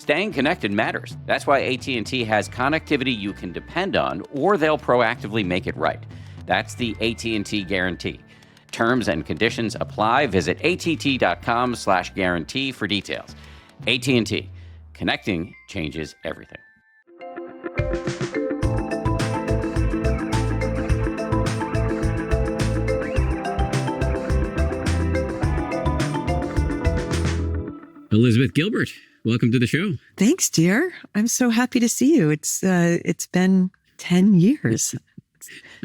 Staying connected matters. That's why AT&T has connectivity you can depend on, or they'll proactively make it right. That's the AT&T guarantee. Terms and conditions apply. Visit att.com/guarantee for details. AT&T. Connecting changes everything. Elizabeth Gilbert, welcome to the show. Thanks, dear. I'm so happy to see you. It's been 10 years.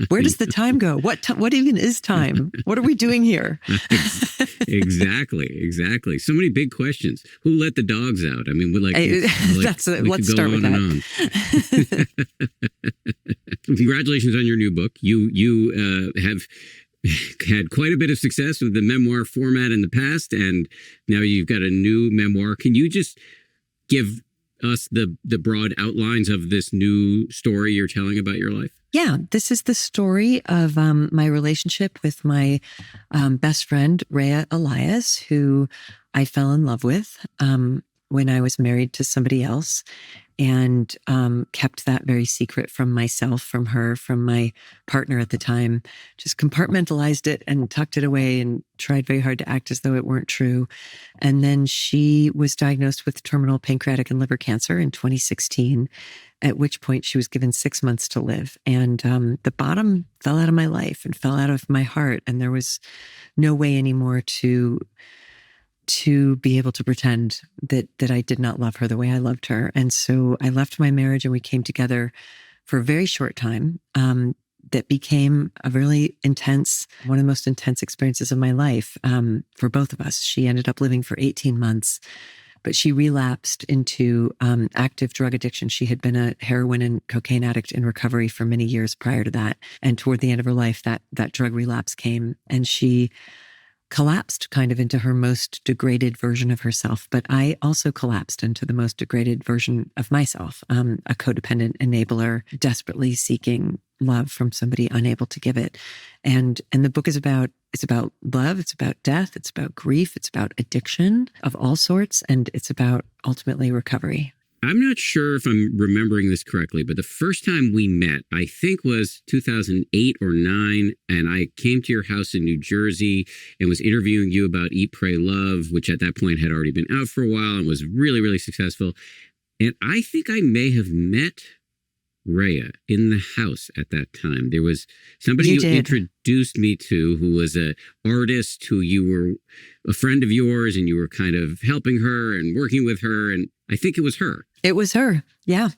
Where does the time go? What even is time? What are we doing here? Exactly. So many big questions. Who let the dogs out? I mean, let's start with that. Congratulations on your new book. You have had quite a bit of success with the memoir format in the past, and now you've got a new memoir. Can you just give us the broad outlines of this new story you're telling about your life? Yeah, this is the story of my relationship with my best friend, Rhea Elias, who I fell in love with when I was married to somebody else, and kept that very secret from myself, from her, from my partner at the time. Just compartmentalized it and tucked it away and tried very hard to act as though it weren't true. And then she was diagnosed with terminal pancreatic and liver cancer in 2016, at which point she was given 6 months to live. And the bottom fell out of my life and fell out of my heart. And there was no way anymore to be able to pretend that I did not love her the way I loved her. And so I left my marriage and we came together for a very short time that became a really intense, one of the most intense experiences of my life for both of us. She ended up living for 18 months, but she relapsed into active drug addiction. She had been a heroin and cocaine addict in recovery for many years prior to that. And toward the end of her life, that drug relapse came, and she collapsed kind of into her most degraded version of herself. But I also collapsed into the most degraded version of myself, a codependent enabler, desperately seeking love from somebody unable to give it. And the book is about love, it's about death, it's about grief, it's about addiction of all sorts, and it's about ultimately recovery. I'm not sure if I'm remembering this correctly, but the first time we met, I think, was 2008 or 9, and I came to your house in New Jersey and was interviewing you about Eat, Pray, Love, which at that point had already been out for a while and was really, really successful. And I think I may have met Rhea in the house at that time. There was somebody you introduced me to who was an artist who you were a friend of yours, and you were kind of helping her and working with her. And I think it was her. It was her. Yeah.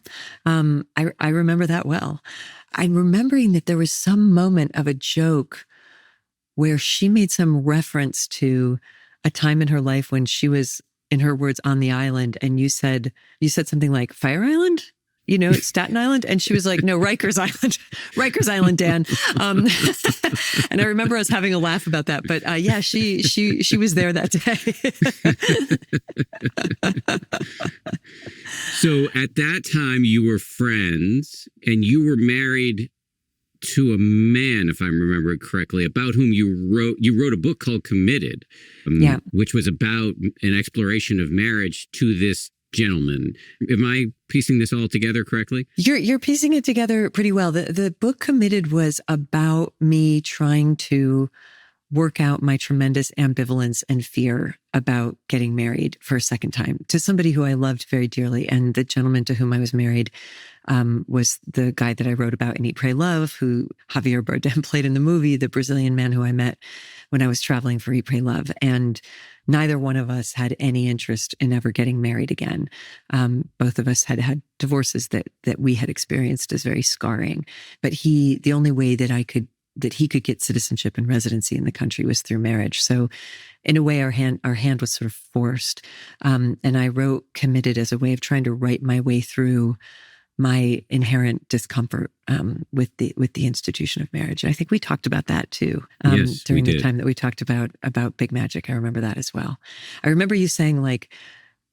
I remember that well. I'm remembering that there was some moment of a joke where she made some reference to a time in her life when she was, in her words, on the island. And you said something like Fire Island? You know, Staten Island? And she was like, no, Rikers Island. Rikers Island, Dan. And I remember us having a laugh about that. But yeah, she was there that day. So at that time, you were friends, and you were married to a man, if I'm remembering correctly, about whom you wrote a book called Committed, which was about an exploration of marriage to this gentleman. Am I piecing this all together correctly? You're piecing it together pretty well. The book Committed was about me trying to work out my tremendous ambivalence and fear about getting married for a second time to somebody who I loved very dearly. And the gentleman to whom I was married was the guy that I wrote about in Eat, Pray, Love, who Javier Bardem played in the movie, the Brazilian man who I met when I was traveling for Eat, Pray, Love. And neither one of us had any interest in ever getting married again. Both of us had had divorces that we had experienced as very scarring. But the only way that he could get citizenship and residency in the country was through marriage. So in a way, our hand was sort of forced. And I wrote Committed as a way of trying to write my way through my inherent discomfort with the institution of marriage. And I think we talked about that too during the time that we talked about Big Magic. I remember that as well. I remember you saying, like,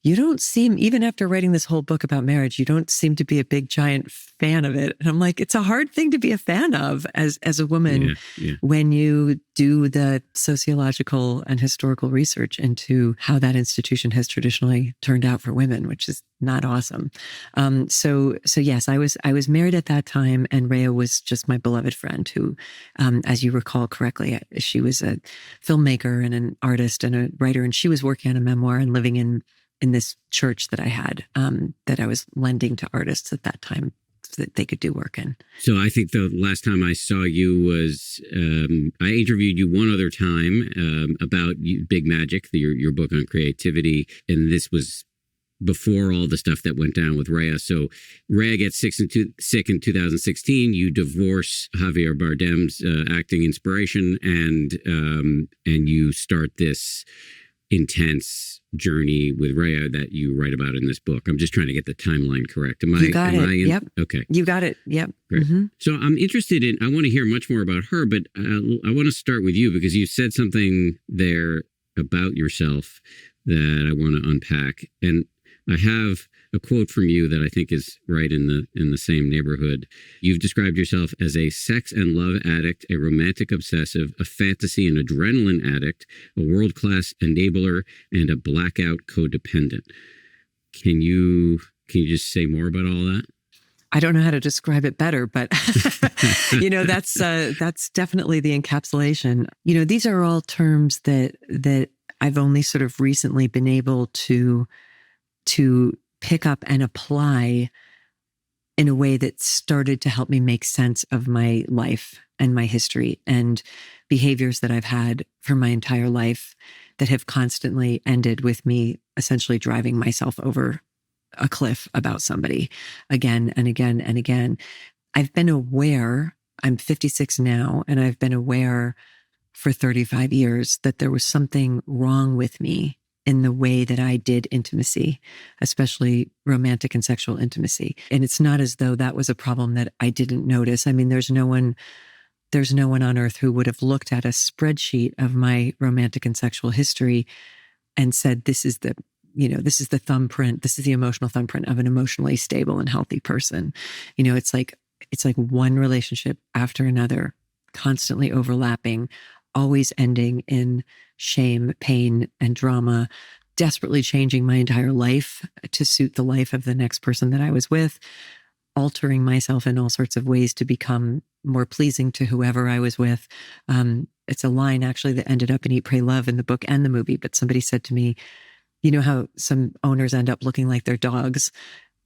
you don't seem, even after writing this whole book about marriage, you don't seem to be a big giant fan of it. And I'm like, it's a hard thing to be a fan of as a woman when you do the sociological and historical research into how that institution has traditionally turned out for women, which is not awesome. So yes, I was married at that time, and Rhea was just my beloved friend who, as you recall correctly, she was a filmmaker and an artist and a writer, and she was working on a memoir and living in this church that I had, that I was lending to artists at that time so that they could do work in. So I think the last time I saw you was, I interviewed you one other time about Big Magic, your book on creativity. And this was before all the stuff that went down with Rhea. So Rhea gets sick in 2016. You divorce Javier Bardem's acting inspiration, and you start this intense journey with Rhea that you write about in this book. I'm just trying to get the timeline correct. You got it. Yep. Okay. You got it. Yep. Great. Mm-hmm. So I'm interested in, I want to hear much more about her, but I want to start with you because you said something there about yourself that I want to unpack. And I have a quote from you that I think is right in the same neighborhood. You've described yourself as a sex and love addict, a romantic obsessive, a fantasy and adrenaline addict, a world-class enabler, and a blackout codependent. Can you just say more about all that? I don't know how to describe it better, but that's definitely the encapsulation. These are all terms that I've only sort of recently been able to pick up and apply in a way that started to help me make sense of my life and my history and behaviors that I've had for my entire life that have constantly ended with me essentially driving myself over a cliff about somebody again and again and again. I've been aware, I'm 56 now, and I've been aware for 35 years that there was something wrong with me in the way that I did intimacy, especially romantic and sexual intimacy. And it's not as though that was a problem that I didn't notice. I mean, there's no one on earth who would have looked at a spreadsheet of my romantic and sexual history and said, this is the thumbprint, this is the emotional thumbprint of an emotionally stable and healthy person. It's like one relationship after another, constantly overlapping, always ending in shame, pain, and drama, desperately changing my entire life to suit the life of the next person that I was with, altering myself in all sorts of ways to become more pleasing to whoever I was with. It's a line actually that ended up in Eat, Pray, Love in the book and the movie, but somebody said to me, you know how some owners end up looking like their dogs?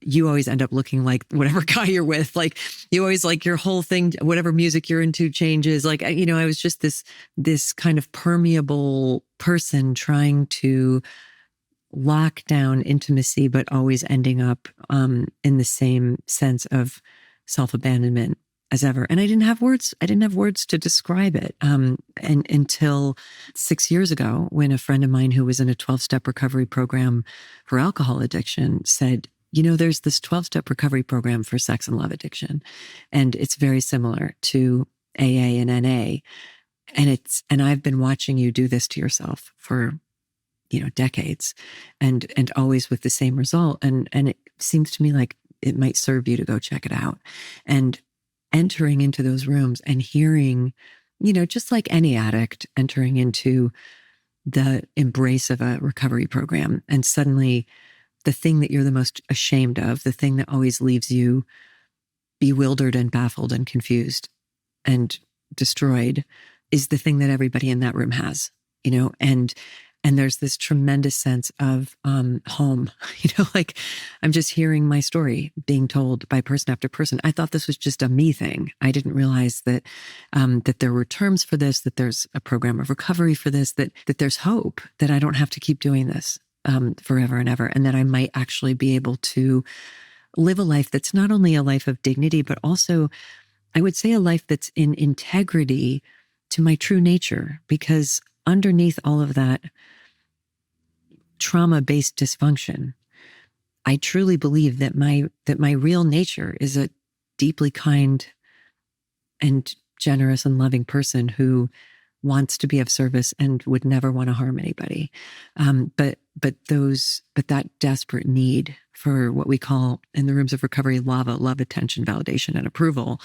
You always end up looking like whatever guy you're with. Like you always, like, your whole thing, whatever music you're into changes. Like, I was just this kind of permeable person trying to lock down intimacy, but always ending up in the same sense of self-abandonment as ever. And I didn't have words to describe it. And until 6 years ago, when a friend of mine who was in a 12-step recovery program for alcohol addiction said, there's this 12-step recovery program for sex and love addiction, and it's very similar to AA and NA. And I've been watching you do this to yourself for, decades, and always with the same result. And it seems to me like it might serve you to go check it out. And entering into those rooms and hearing, just like any addict entering into the embrace of a recovery program, and suddenly the thing that you're the most ashamed of, the thing that always leaves you bewildered and baffled and confused and destroyed, is the thing that everybody in that room has, and there's this tremendous sense of home, like I'm just hearing my story being told by person after person. I thought this was just a me thing. I didn't realize that that there were terms for this, that there's a program of recovery for this, that there's hope, that I don't have to keep doing this forever and ever, and that I might actually be able to live a life that's not only a life of dignity, but also, I would say, a life that's in integrity to my true nature. Because underneath all of that trauma-based dysfunction, I truly believe that my real nature is a deeply kind and generous and loving person who wants to be of service and would never want to harm anybody. But that desperate need for what we call in the rooms of recovery, lava, love, attention, validation, and approval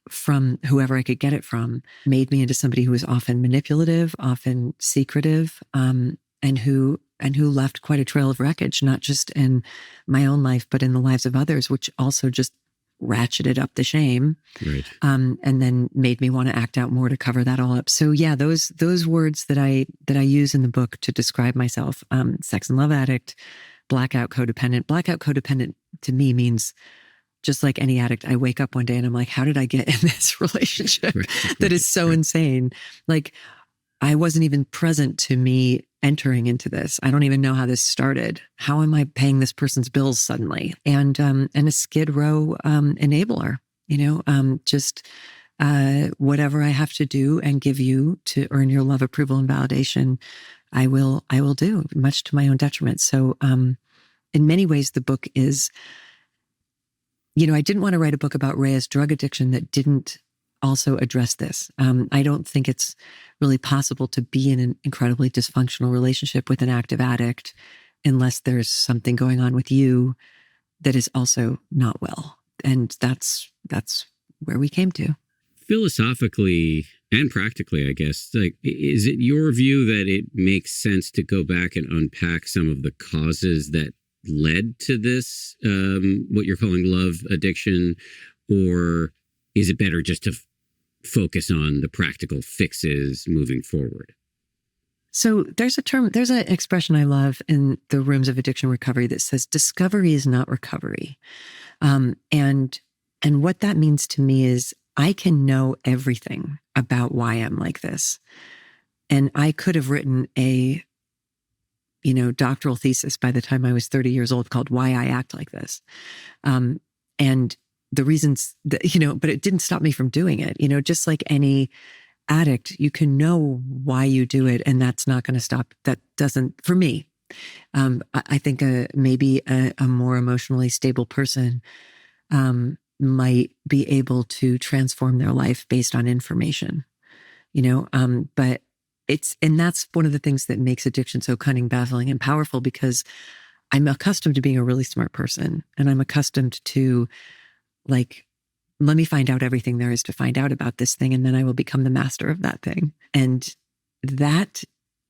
from whoever I could get it from, made me into somebody who was often manipulative, often secretive, and who left quite a trail of wreckage, not just in my own life, but in the lives of others, which also just ratcheted up the shame, Right. and then made me want to act out more to cover that all up. So yeah, those words that I use in the book to describe myself: sex and love addict, blackout codependent. Blackout codependent to me means, just like any addict, I wake up one day and I'm like, how did I get in this relationship that is so insane? Like, I wasn't even present to me entering into this. I don't even know how this started. How am I paying this person's bills suddenly? And a Skid Row enabler, just whatever I have to do and give you to earn your love, approval, and validation, I will do, much to my own detriment. So in many ways, the book is, I didn't want to write a book about Rhea's drug addiction that didn't also address this. I don't think it's really possible to be in an incredibly dysfunctional relationship with an active addict unless there's something going on with you that is also not well. And that's where we came to. Philosophically and practically, I guess, like, is it your view that it makes sense to go back and unpack some of the causes that led to this, what you're calling love addiction, or is it better just to focus on the practical fixes moving forward? So there's an expression I love in the rooms of addiction recovery that says discovery is not recovery. And what that means to me is I can know everything about why I'm like this. And I could have written a doctoral thesis by the time I was 30 years old called Why I Act Like This. And the reasons that, but it didn't stop me from doing it. Just like any addict, you can know why you do it, and that's not going to stop. That doesn't, for me, I think maybe a more emotionally stable person might be able to transform their life based on information, but and that's one of the things that makes addiction so cunning, baffling, and powerful, because I'm accustomed to being a really smart person, and I'm accustomed to, like, let me find out everything there is to find out about this thing, and then I will become the master of that thing. And that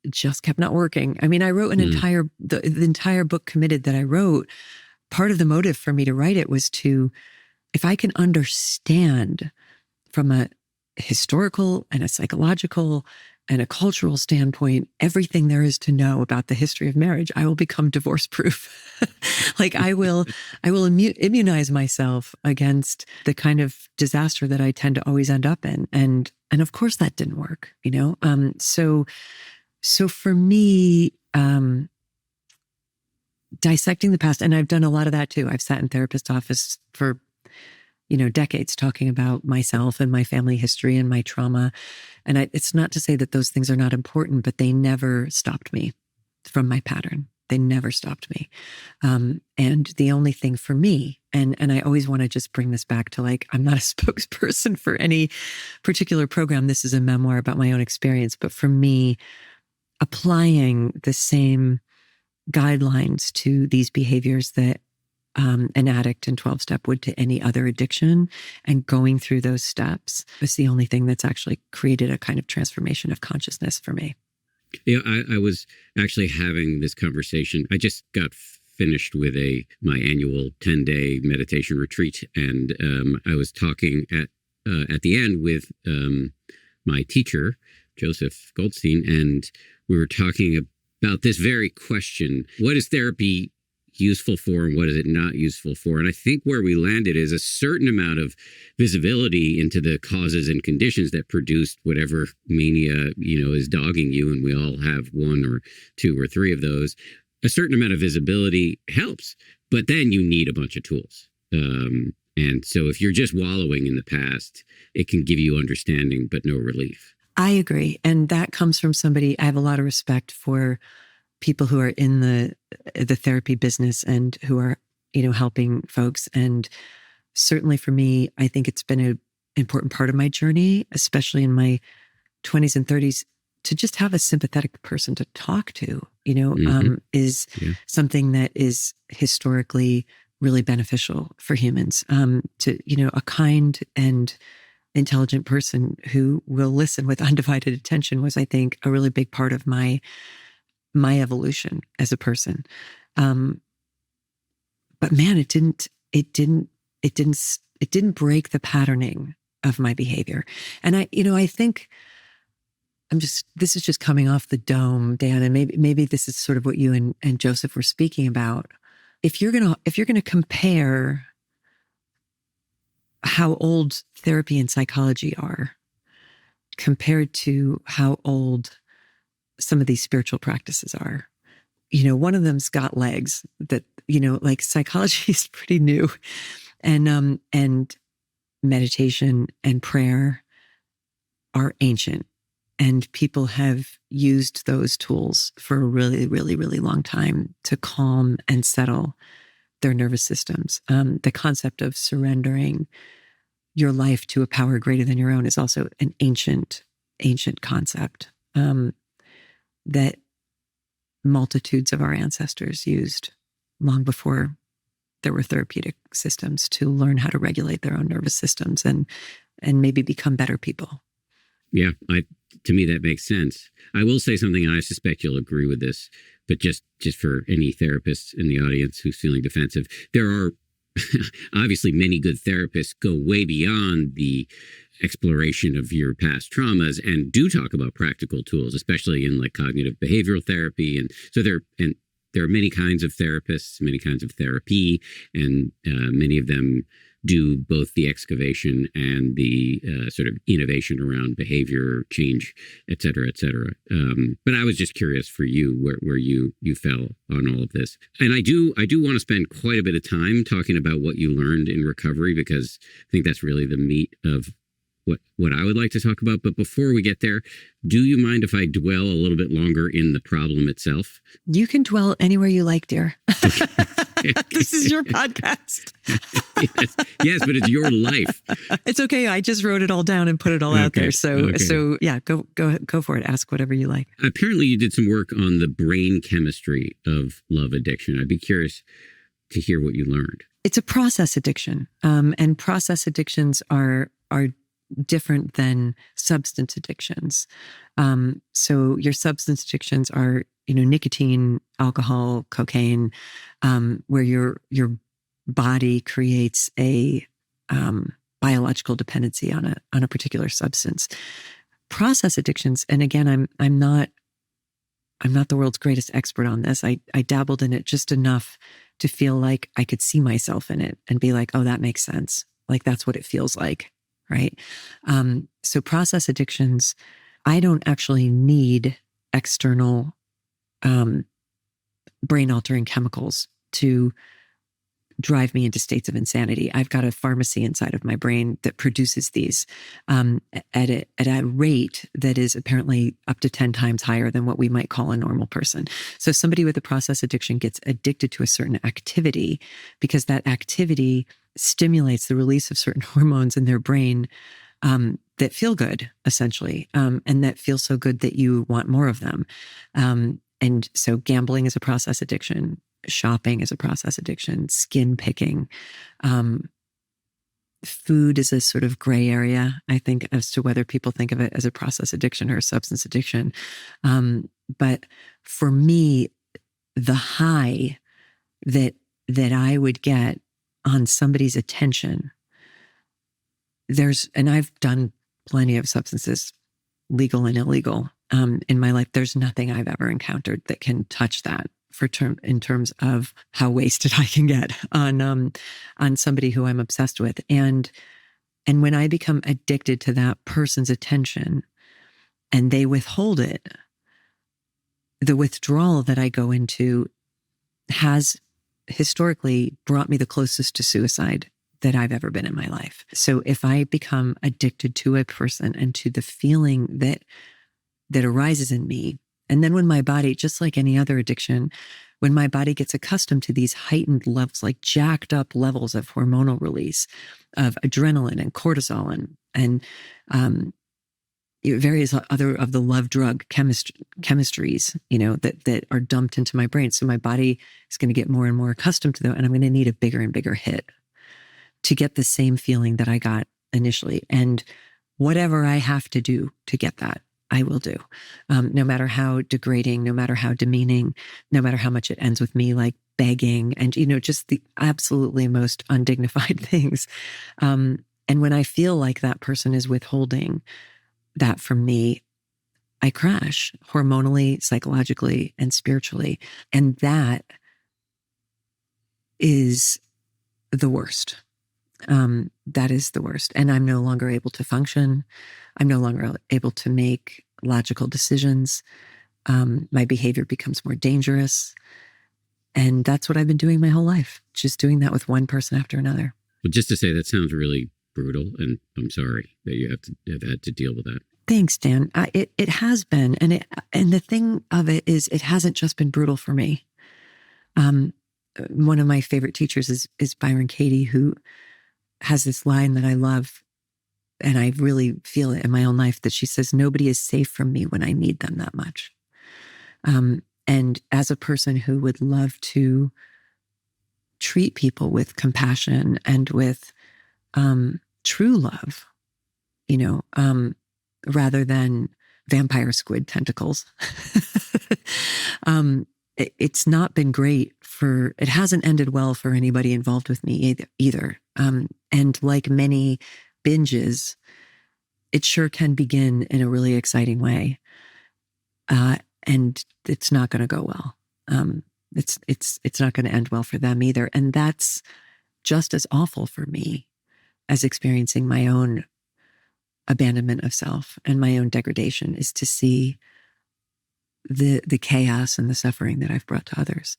just kept not working. I mean, I wrote the entire book Committed that I wrote. Part of the motive for me to write it was to, if I can understand from a historical and a psychological and a cultural standpoint everything there is to know about the history of marriage, I will become divorce proof. Like, I will immunize myself against the kind of disaster that I tend to always end up in. And of course that didn't work, So for me, dissecting the past, and I've done a lot of that too. I've sat in therapist office for decades talking about myself and my family history and my trauma. And it's not to say that those things are not important, but they never stopped me from my pattern. They never stopped me. And the only thing for me, and I always want to just bring this back to, like, I'm not a spokesperson for any particular program. This is a memoir about my own experience. But for me, applying the same guidelines to these behaviors that an addict in 12-step would to any other addiction, and going through those steps is the only thing that's actually created a kind of transformation of consciousness for me. Yeah, I was actually having this conversation. I just got finished with my annual 10-day meditation retreat, and I was talking at the end with my teacher, Joseph Goldstein, and we were talking about this very question: what is therapy useful for and what is it not useful for? And I think where we landed is a certain amount of visibility into the causes and conditions that produced whatever mania, is dogging you. And we all have one or two or three of those. A certain amount of visibility helps, but then you need a bunch of tools. And so if you're just wallowing in the past, it can give you understanding, but no relief. I agree. And that comes from somebody, I have a lot of respect for people who are in the therapy business and who are, helping folks. And certainly for me, I think it's been an important part of my journey, especially in my 20s and 30s, to just have a sympathetic person to talk to, is Yeah. something that is historically really beneficial for humans. A kind and intelligent person who will listen with undivided attention was, I think, a really big part of my evolution as a person. But man, it didn't break the patterning of my behavior. And I think this is just coming off the dome, Dan, and maybe this is sort of what you and Joseph were speaking about. If you're gonna compare how old therapy and psychology are compared to how old some of these spiritual practices are, one of them's got legs that, like psychology is pretty new, and meditation and prayer are ancient, and people have used those tools for a really, really, really long time to calm and settle their nervous systems. The concept of surrendering your life to a power greater than your own is also an ancient concept that multitudes of our ancestors used long before there were therapeutic systems to learn how to regulate their own nervous systems and maybe become better people. Yeah, to me that makes sense. I will say something, and I suspect you'll agree with this, but just for any therapists in the audience who's feeling defensive, there are obviously many good therapists go way beyond the exploration of your past traumas and do talk about practical tools, especially in like cognitive behavioral therapy. And so there are many kinds of therapists, many kinds of therapy, and many of them do both the excavation and the sort of innovation around behavior change, et cetera, et cetera. But I was just curious for you where you fell on all of this. And I do want to spend quite a bit of time talking about what you learned in recovery, because I think that's really the meat of what I would like to talk about. But before we get there, do you mind if I dwell a little bit longer in the problem itself? You can dwell anywhere you like, dear. This is your podcast. Yes, but it's your life. It's okay. I just wrote it all down and put it all out there. So yeah, go for it. Ask whatever you like. Apparently you did some work on the brain chemistry of love addiction. I'd be curious to hear what you learned. It's a process addiction. And process addictions are different than substance addictions. So your substance addictions are, nicotine, alcohol, cocaine, where your body creates a biological dependency on a particular substance. Process addictions, and again, I'm not the world's greatest expert on this. I dabbled in it just enough to feel like I could see myself in it and be like, oh, that makes sense. Like that's what it feels like. Right. So process addictions, I don't actually need external brain altering chemicals to drive me into states of insanity. I've got a pharmacy inside of my brain that produces these at a rate that is apparently up to 10 times higher than what we might call a normal person. So somebody with a process addiction gets addicted to a certain activity because that activity stimulates the release of certain hormones in their brain that feel good, essentially, and that feel so good that you want more of them. And so gambling is a process addiction. Shopping is a process addiction. Skin picking. Food is a sort of gray area, I think, as to whether people think of it as a process addiction or a substance addiction. But for me, the high that I would get on somebody's attention, and I've done plenty of substances, legal and illegal, in my life. There's nothing I've ever encountered that can touch that in terms of how wasted I can get on somebody who I'm obsessed with. And when I become addicted to that person's attention and they withhold it, the withdrawal that I go into has historically brought me the closest to suicide that I've ever been in my life. So if I become addicted to a person and to the feeling that arises in me, and then when my body, just like any other addiction, when my body gets accustomed to these heightened levels, like jacked up levels of hormonal release, of adrenaline and cortisol and various other of the love drug chemistries, that are dumped into my brain. So my body is going to get more and more accustomed to them, and I'm going to need a bigger and bigger hit to get the same feeling that I got initially. And whatever I have to do to get that, I will do. No matter how degrading, no matter how demeaning, no matter how much it ends with me like begging and, just the absolutely most undignified things. And when I feel like that person is withholding that from me, I crash hormonally, psychologically, and spiritually. And that is the worst. That is the worst. And I'm no longer able to function. I'm no longer able to make logical decisions. My behavior becomes more dangerous. And that's what I've been doing my whole life, just doing that with one person after another. Well, just to say, that sounds really brutal, and I'm sorry that you have had to deal with that. Thanks, Dan. It has been, and the thing of it is, it hasn't just been brutal for me. One of my favorite teachers is Byron Katie, who has this line that I love, and I really feel it in my own life, that she says, "Nobody is safe from me when I need them that much." And as a person who would love to treat people with compassion and with true love, rather than vampire squid tentacles, it's not been great it hasn't ended well for anybody involved with me either. And like many binges, it sure can begin in a really exciting way. And it's not going to go well. It's not going to end well for them either. And that's just as awful for me as experiencing my own abandonment of self and my own degradation, is to see the chaos and the suffering that I've brought to others.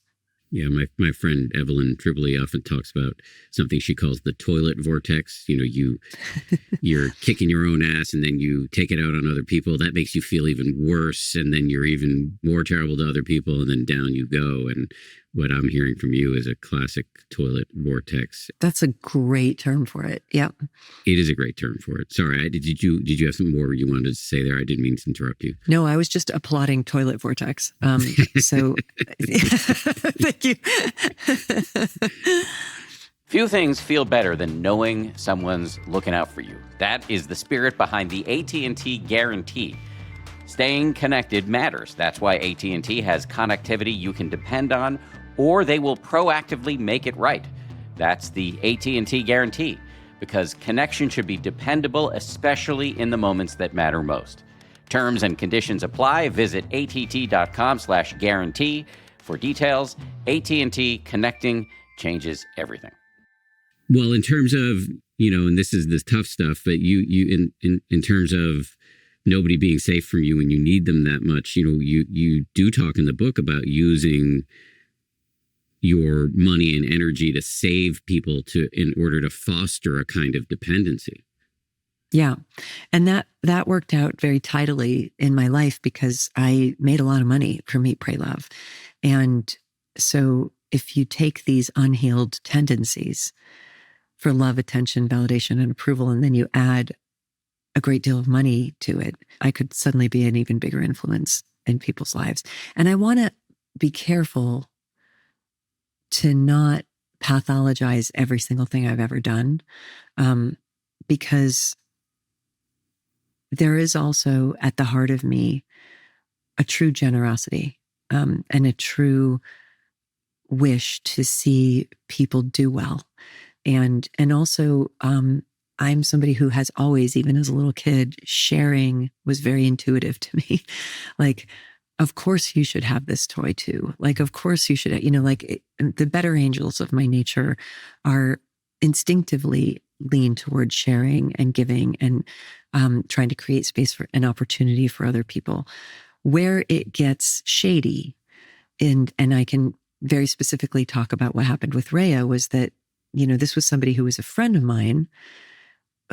Yeah, my friend Evelyn Tribbley often talks about something she calls the toilet vortex. You're kicking your own ass and then you take it out on other people. That makes you feel even worse, and then you're even more terrible to other people, and then down you go. And what I'm hearing from you is a classic toilet vortex. That's a great term for it. Yep. It is a great term for it. Sorry, did you have some more you wanted to say there? I didn't mean to interrupt you. No, I was just applauding toilet vortex. So thank you. Few things feel better than knowing someone's looking out for you. That is the spirit behind the AT&T guarantee. Staying connected matters. That's why AT&T has connectivity you can depend on, or they will proactively make it right. That's the AT&T guarantee, because connection should be dependable, especially in the moments that matter most. Terms and conditions apply. Visit att.com/guarantee for details. AT&T, connecting changes everything. Well, in terms of, and this is the tough stuff, but you in terms of nobody being safe from you when you need them that much, you do talk in the book about using your money and energy to save people in order to foster a kind of dependency. Yeah. And that worked out very tidily in my life, because I made a lot of money from Eat, Pray, Love. And so if you take these unhealed tendencies for love, attention, validation, and approval, and then you add a great deal of money to it, I could suddenly be an even bigger influence in people's lives. And I want to be careful to not pathologize every single thing I've ever done, because there is also at the heart of me a true generosity, and a true wish to see people do well. And also, I'm somebody who has always, even as a little kid, sharing was very intuitive to me. Like, of course you should have this toy too. Like, of course you should, the better angels of my nature are instinctively lean towards sharing and giving and trying to create space for an opportunity for other people. Where it gets shady, and I can very specifically talk about what happened with Rhea, was that, this was somebody who was a friend of mine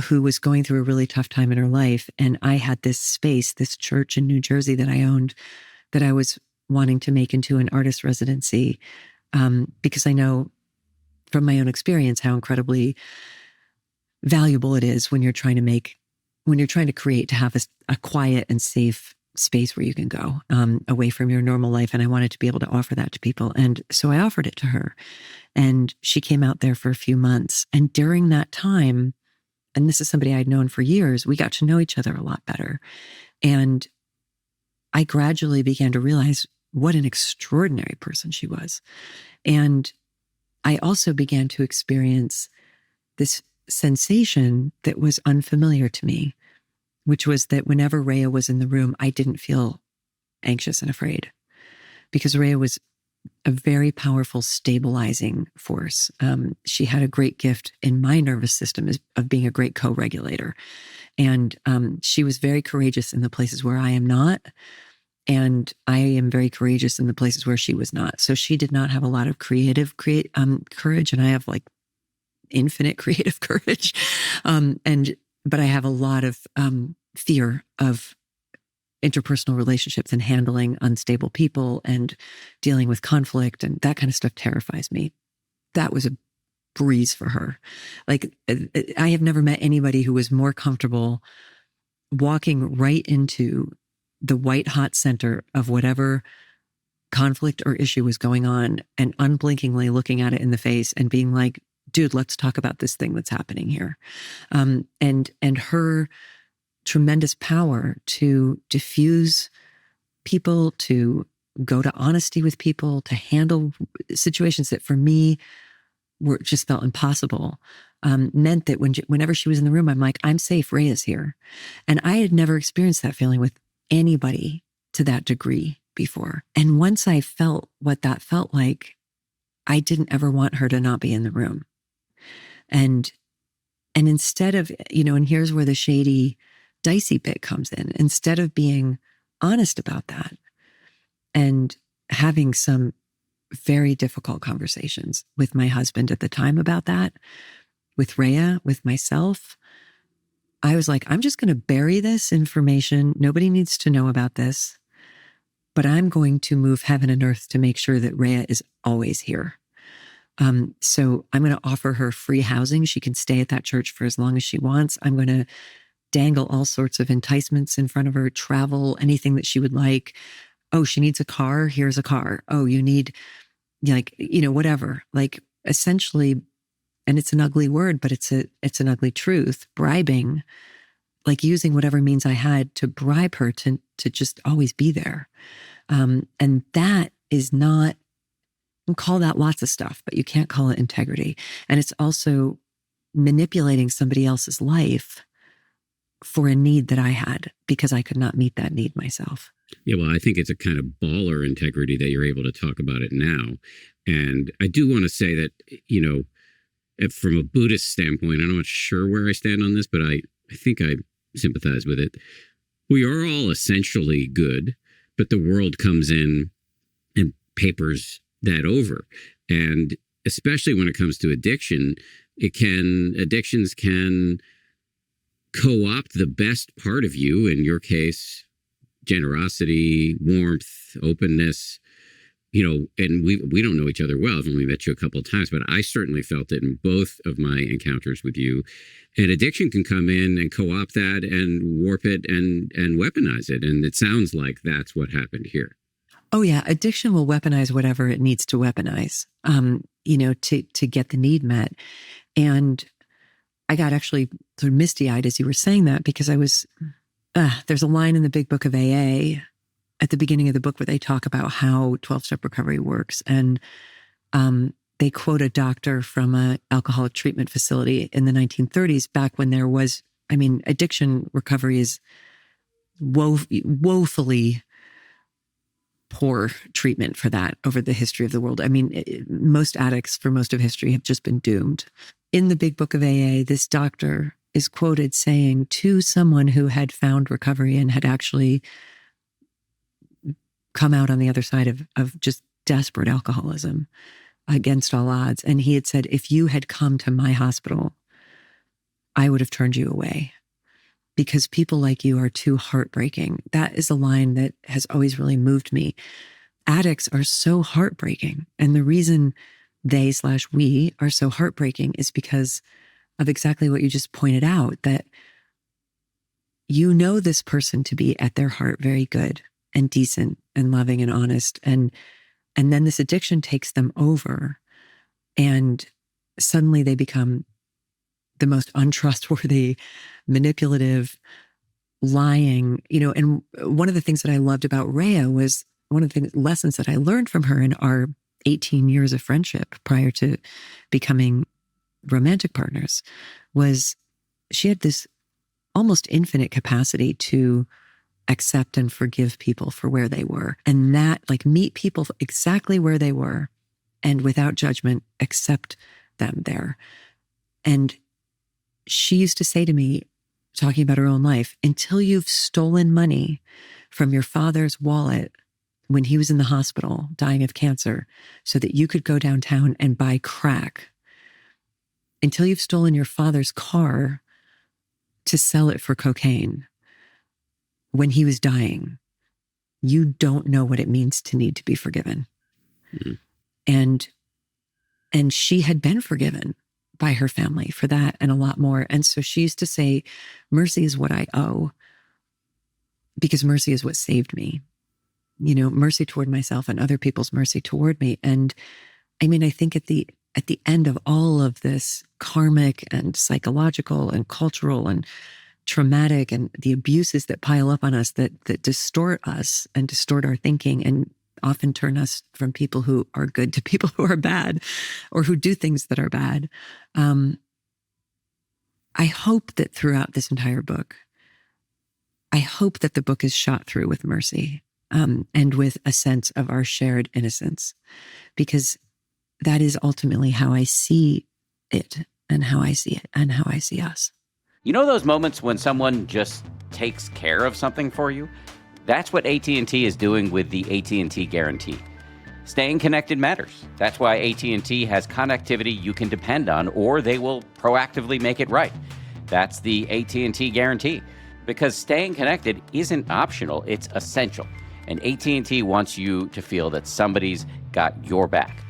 who was going through a really tough time in her life. And I had this space, this church in New Jersey that I owned, that I was wanting to make into an artist residency, because I know from my own experience how incredibly valuable it is when you're trying to make when you're trying to create, to have a quiet and safe space where you can go away from your normal life. And I wanted to be able to offer that to people. And so I offered it to her, and she came out there for a few months. And during that time, and this is somebody I'd known for years, we got to know each other a lot better. And I gradually began to realize what an extraordinary person she was. And I also began to experience this sensation that was unfamiliar to me, which was that whenever Rhea was in the room, I didn't feel anxious and afraid, because Rhea was a very powerful stabilizing force. She had a great gift in my nervous system of being a great co-regulator. And she was very courageous in the places where I am not. And I am very courageous in the places where she was not. So she did not have a lot of creative courage, and I have like infinite creative courage. But I have a lot of fear of interpersonal relationships and handling unstable people and dealing with conflict, and that kind of stuff terrifies me. That was a breeze for her. Like, I have never met anybody who was more comfortable walking right into the white hot center of whatever conflict or issue was going on and unblinkingly looking at it in the face and being like, dude, let's talk about this thing that's happening here. And her tremendous power to diffuse people, to go to honesty with people, to handle situations that for me were just felt impossible, meant that whenever she was in the room, I'm like, I'm safe, Rhea's here. And I had never experienced that feeling with anybody to that degree before. And once I felt what that felt like, I didn't ever want her to not be in the room. And instead of, and here's where the shady, dicey bit comes in. Instead of being honest about that and having some very difficult conversations with my husband at the time about that, with Rhea, with myself, I was like, I'm just going to bury this information. Nobody needs to know about this, but I'm going to move heaven and earth to make sure that Rhea is always here. So I'm going to offer her free housing. She can stay at that church for as long as she wants. I'm going to dangle all sorts of enticements in front of her, travel, anything that she would like. Oh, she needs a car. Here's a car. Oh, you need, whatever. Like, essentially, and it's an ugly word, but it's an ugly truth, bribing, like using whatever means I had to bribe her to just always be there. And that is not, you can call that lots of stuff, but you can't call it integrity. And it's also manipulating somebody else's life for a need that I had because I could not meet that need myself. Yeah, well, I think it's a kind of baller integrity that you're able to talk about it now. And I do want to say that, from a Buddhist standpoint, I'm not sure where I stand on this, but I think I sympathize with it. We are all essentially good, but the world comes in and papers that over. And especially when it comes to addiction, addictions can co-opt the best part of you, in your case, generosity, warmth, openness, and we don't know each other well. I've only met you a couple of times, but I certainly felt it in both of my encounters with you. And addiction can come in and co-opt that and warp it and weaponize it. And it sounds like that's what happened here. Oh yeah. Addiction will weaponize whatever it needs to weaponize, to get the need met. And I got actually sort of misty-eyed as you were saying that, because there's a line in the Big Book of AA at the beginning of the book where they talk about how 12-step recovery works. And they quote a doctor from an alcoholic treatment facility in the 1930s, back when there was, addiction recovery is woefully poor treatment for that over the history of the world. Most addicts for most of history have just been doomed. In the Big Book of AA, this doctor is quoted saying to someone who had found recovery and had actually come out on the other side of just desperate alcoholism against all odds. And he had said, if you had come to my hospital, I would have turned you away because people like you are too heartbreaking. That is a line that has always really moved me. Addicts are so heartbreaking. And the reason we are so heartbreaking is because of exactly what you just pointed out, that you know this person to be at their heart very good and decent and loving and honest. And then this addiction takes them over, and suddenly they become the most untrustworthy, manipulative, lying, and one of the things that I loved about Rhea was one of the lessons that I learned from her in our 18 years of friendship prior to becoming romantic partners was she had this almost infinite capacity to accept and forgive people for where they were. And that, meet people exactly where they were and without judgment, accept them there. And she used to say to me, talking about her own life, until you've stolen money from your father's wallet when he was in the hospital dying of cancer so that you could go downtown and buy crack, until you've stolen your father's car to sell it for cocaine when he was dying, you don't know what it means to need to be forgiven. Mm-hmm. And she had been forgiven by her family for that and a lot more. And so she used to say, mercy is what I owe, because mercy is what saved me. Mercy toward myself and other people's mercy toward me. And I mean, I think at the end of all of this karmic and psychological and cultural and traumatic and the abuses that pile up on us that distort us and distort our thinking and often turn us from people who are good to people who are bad or who do things that are bad. I hope that throughout this entire book, I hope that the book is shot through with mercy and with a sense of our shared innocence, because that is ultimately how I see it and how I see it and how I see us. You know those moments when someone just takes care of something for you? That's what AT&T is doing with the AT&T Guarantee. Staying connected matters. That's why AT&T has connectivity you can depend on, or they will proactively make it right. That's the AT&T Guarantee. Because staying connected isn't optional, it's essential. And AT&T wants you to feel that somebody's got your back.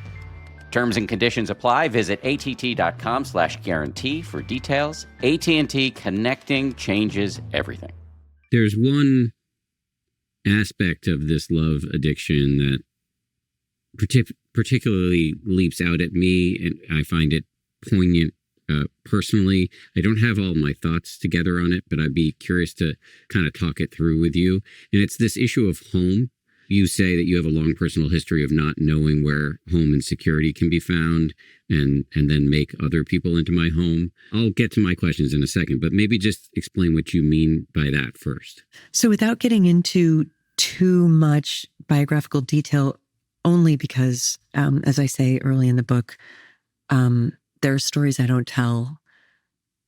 Terms and conditions apply. Visit att.com/guarantee for details. AT&T, connecting changes everything. There's one aspect of this love addiction that particularly leaps out at me, and I find it poignant personally. I don't have all my thoughts together on it, but I'd be curious to kind of talk it through with you. And it's this issue of home. You say that you have a long personal history of not knowing where home and security can be found, and then make other people into my home. I'll get to my questions in a second, but maybe just explain what you mean by that first. So without getting into too much biographical detail, only because, as I say early in the book, there are stories I don't tell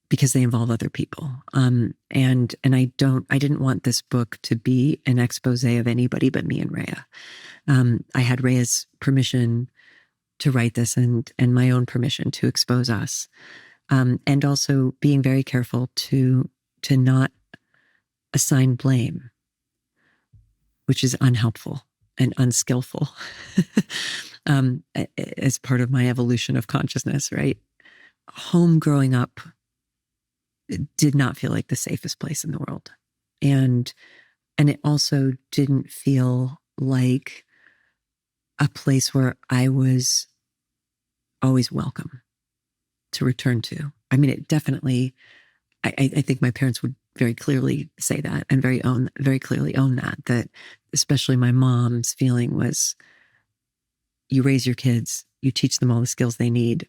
because they involve other people. And I didn't want this book to be an expose of anybody but me and Rhea. I had Rhea's permission to write this and my own permission to expose us. And also being very careful to not assign blame, which is unhelpful and unskillful as part of my evolution of consciousness, right? Home growing up did not feel like the safest place in the world. And it also didn't feel like a place where I was always welcome to return to. I mean, it definitely, I think my parents would very clearly say that and very clearly own that especially my mom's feeling was, you raise your kids, you teach them all the skills they need,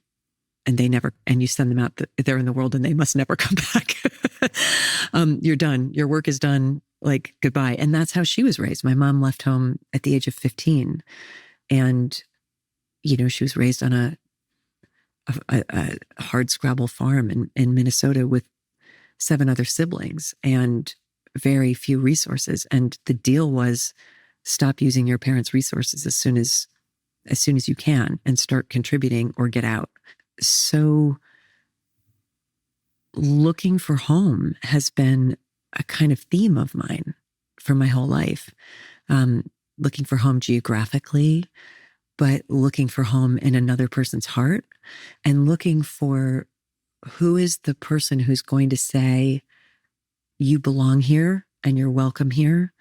and you send them out there in the world and they must never come back. You're done. Your work is done. Like, goodbye. And that's how she was raised. My mom left home at the age of 15. And, she was raised on a hard scrabble farm in Minnesota with 7 other siblings and very few resources. And the deal was, stop using your parents' resources as soon as you can and start contributing or get out. So looking for home has been a kind of theme of mine for my whole life. Looking for home geographically, but looking for home in another person's heart, and looking for who is the person who's going to say, you belong here and you're welcome here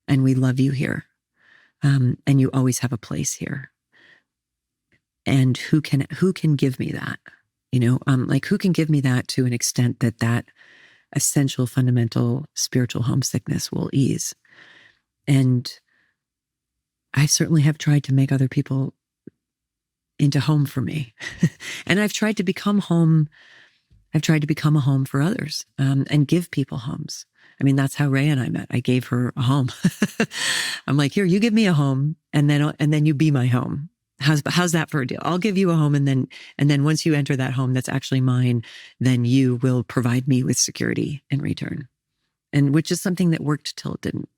and we love you here. And you always have a place here. And who can give me that? Like who can give me that to an extent that essential, fundamental spiritual homesickness will ease? And I certainly have tried to make other people into home for me. And I've tried to become home. I've tried to become a home for others, and give people homes. I mean, that's how Ray and I met. I gave her a home. I'm like, here, you give me a home, and then you be my home. How's that for a deal? I'll give you a home, and then once you enter that home that's actually mine, then you will provide me with security in return. And which is something that worked till it didn't.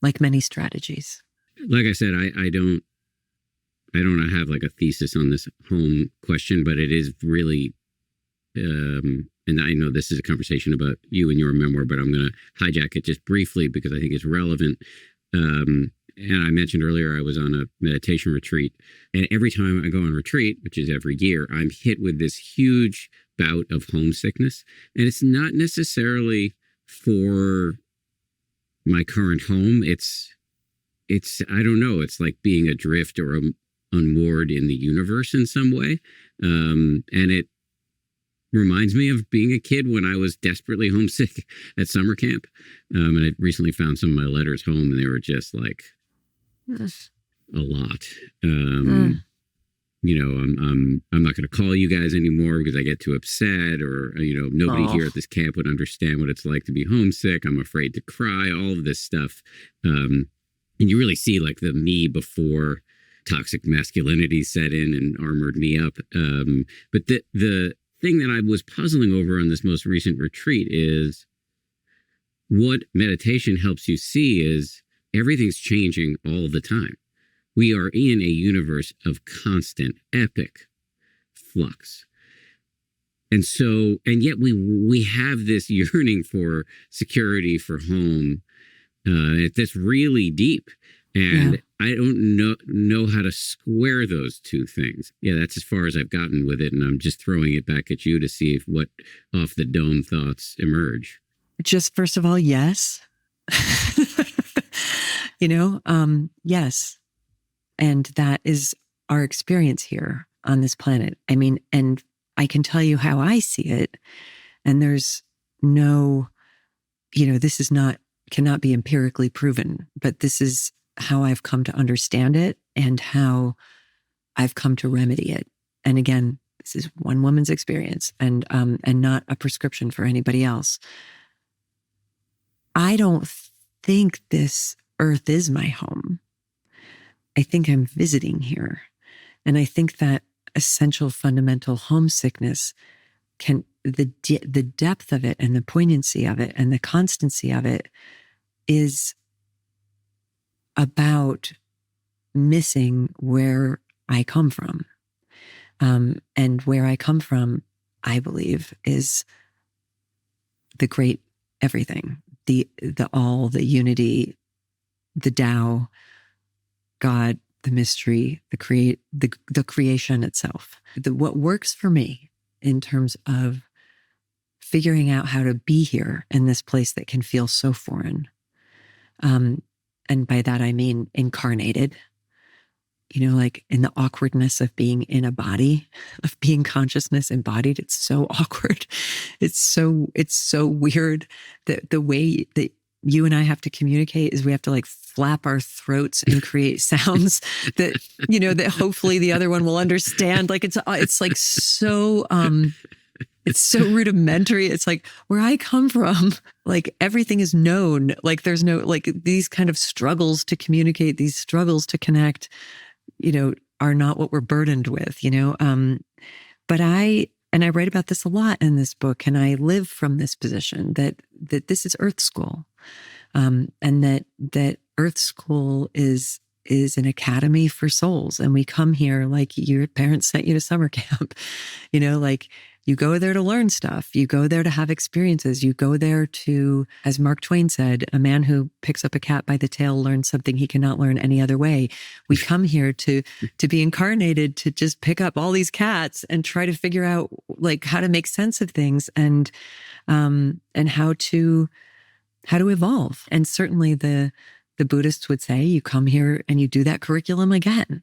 Like many strategies. Like I said, I don't have like a thesis on this home question, but it is really, and I know this is a conversation about you and your memoir, but I'm going to hijack it just briefly because I think it's relevant. And I mentioned earlier I was on a meditation retreat, and every time I go on retreat, which is every year, I'm hit with this huge bout of homesickness. And it's not necessarily for my current home. It's I don't know, it's like being adrift or unmoored in the universe in some way. And it reminds me of being a kid when I was desperately homesick at summer camp. And I recently found some of my letters home, and they were just like a lot. I'm not going to call you guys anymore because I get too upset, or, nobody here at this camp would understand what it's like to be homesick. I'm afraid to cry, all of this stuff. And you really see like the me before toxic masculinity set in and armored me up. But the thing that I was puzzling over on this most recent retreat is what meditation helps you see is everything's changing all the time. We are in a universe of constant, epic flux. And yet we have this yearning for security, for home. That's really deep. And I don't know how to square those two things. Yeah, that's as far as I've gotten with it. And I'm just throwing it back at you to see if what off the dome thoughts emerge. Just first of all, yes. Yes. And that is our experience here on this planet. I mean, and I can tell you how I see it. And there's no, this cannot be empirically proven, but this is how I've come to understand it and how I've come to remedy it. And again, this is one woman's experience and not a prescription for anybody else. I don't think this earth is my home. I think I'm visiting here. And I think that essential fundamental homesickness the depth of it and the poignancy of it and the constancy of it is about missing where I come from. And where I come from, I believe, is the great everything, the all, the unity, the Tao, God, the mystery, the creation itself. What works for me in terms of figuring out how to be here in this place that can feel so foreign. And by that, I mean incarnated, like in the awkwardness of being in a body, of being consciousness embodied. It's so awkward. It's so weird that the way that you and I have to communicate is we have to like flap our throats and create sounds that, that hopefully the other one will understand. Like it's like so, it's so rudimentary. It's like where I come from, like everything is known. Like there's no, like these kind of struggles to communicate, these struggles to connect, are not what we're burdened with, but I write about this a lot in this book, and I live from this position that this is Earth School. And that Earth School is an academy for souls. And we come here like your parents sent you to summer camp, like You go there to learn stuff. You go there to have experiences. You go there to, as Mark Twain said, a man who picks up a cat by the tail learns something he cannot learn any other way. We come here to be incarnated, to just pick up all these cats and try to figure out like how to make sense of things and how to evolve. And certainly the Buddhists would say you come here and you do that curriculum again.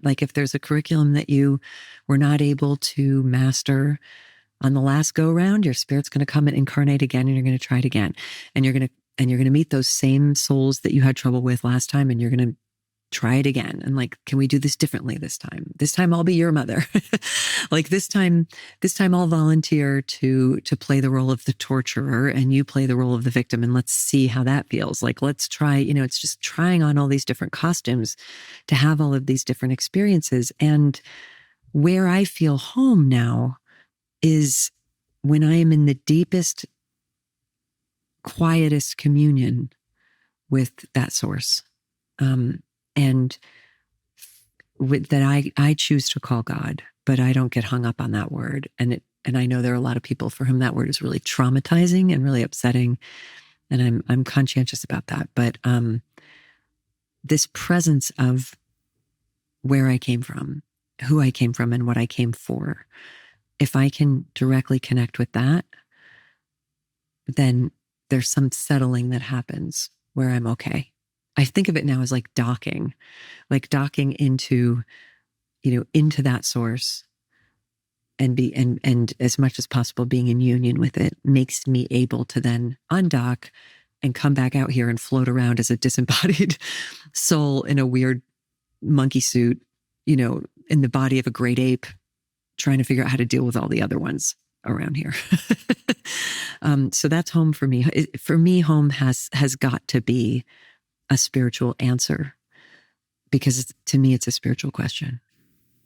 Like if there's a curriculum that you were not able to master on the last go round, your spirit's going to come and incarnate again, and you're going to try it again. And you're going to meet those same souls that you had trouble with last time, and you're going to try it again. And like, can we do this differently this time? This time I'll be your mother. Like this time I'll volunteer to play the role of the torturer and you play the role of the victim. And let's see how that feels. Like, let's try, it's just trying on all these different costumes to have all of these different experiences. And where I feel home now is when I am in the deepest, quietest communion with that source. And that I choose to call God, but I don't get hung up on that word. And I know there are a lot of people for whom that word is really traumatizing and really upsetting. And I'm conscientious about that. But this presence of where I came from, who I came from, and what I came for, if I can directly connect with that, then there's some settling that happens where I'm okay. I think of it now as like docking into, into that source and as much as possible being in union with it makes me able to then undock and come back out here and float around as a disembodied soul in a weird monkey suit, in the body of a great ape, trying to figure out how to deal with all the other ones around here. So that's home for me. For me, home has got to be a spiritual answer, because to me, it's a spiritual question.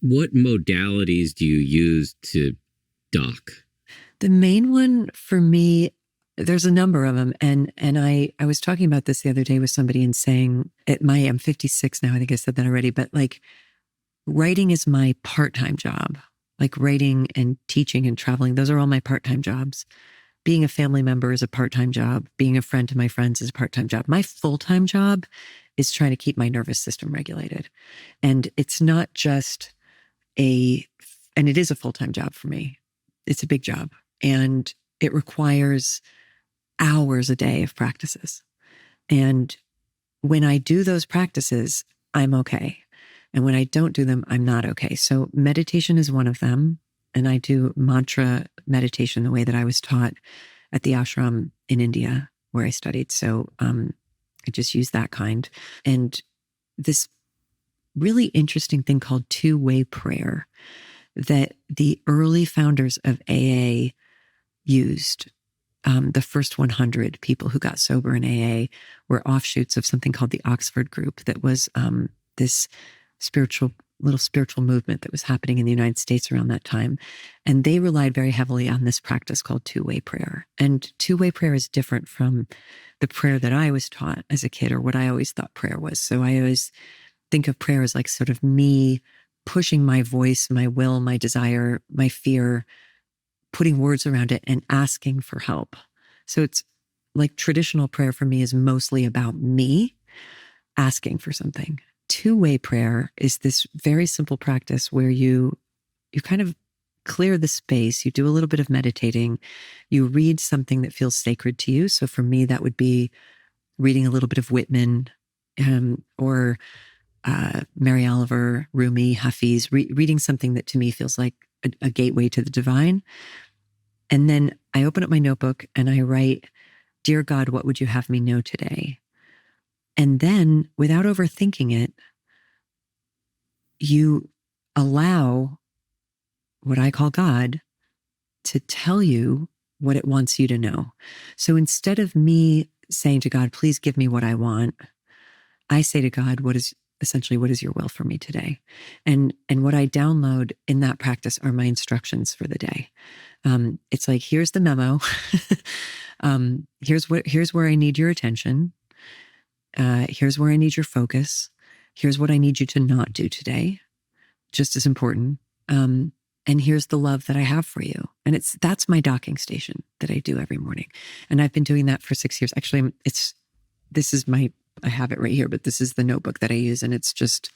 What modalities do you use to dock? The main one for me, there's a number of them. And I was talking about this the other day with somebody and saying I'm 56 now. I think I said that already, but like writing is my part-time job. Like writing and teaching and traveling, those are all my part-time jobs. Being a family member is a part-time job. Being a friend to my friends is a part-time job. My full-time job is trying to keep my nervous system regulated. And it's not just and it is a full-time job for me. It's a big job. And it requires hours a day of practices. And when I do those practices, I'm okay. And when I don't do them, I'm not okay. So meditation is one of them. And I do mantra meditation the way that I was taught at the ashram in India where I studied. So I just use that kind. And this really interesting thing called two-way prayer that the early founders of AA used. The first 100 people who got sober in AA were offshoots of something called the Oxford Group that was this little spiritual movement that was happening in the United States around that time. And they relied very heavily on this practice called two-way prayer. And two-way prayer is different from the prayer that I was taught as a kid, or what I always thought prayer was. So I always think of prayer as like sort of me pushing my voice, my will, my desire, my fear, putting words around it and asking for help. So it's like traditional prayer for me is mostly about me asking for something. Two-way prayer is this very simple practice where you kind of clear the space. You do a little bit of meditating. You read something that feels sacred to you. So for me, that would be reading a little bit of Whitman or Mary Oliver, Rumi, Hafiz, reading something that to me feels like a gateway to the divine. And then I open up my notebook and I write, "Dear God, what would you have me know today?" And then, without overthinking it, you allow what I call God to tell you what it wants you to know. So instead of me saying to God, "Please give me what I want," I say to God, what is your will for me today? And what I download in that practice are my instructions for the day. It's like, here's the memo. Here's where I need your attention. Here's where I need your focus. Here's what I need you to not do today. Just as important. And here's the love that I have for you. And that's my docking station that I do every morning. And I've been doing that for 6 years. Actually, I have it right here, but this is the notebook that I use. And it's just,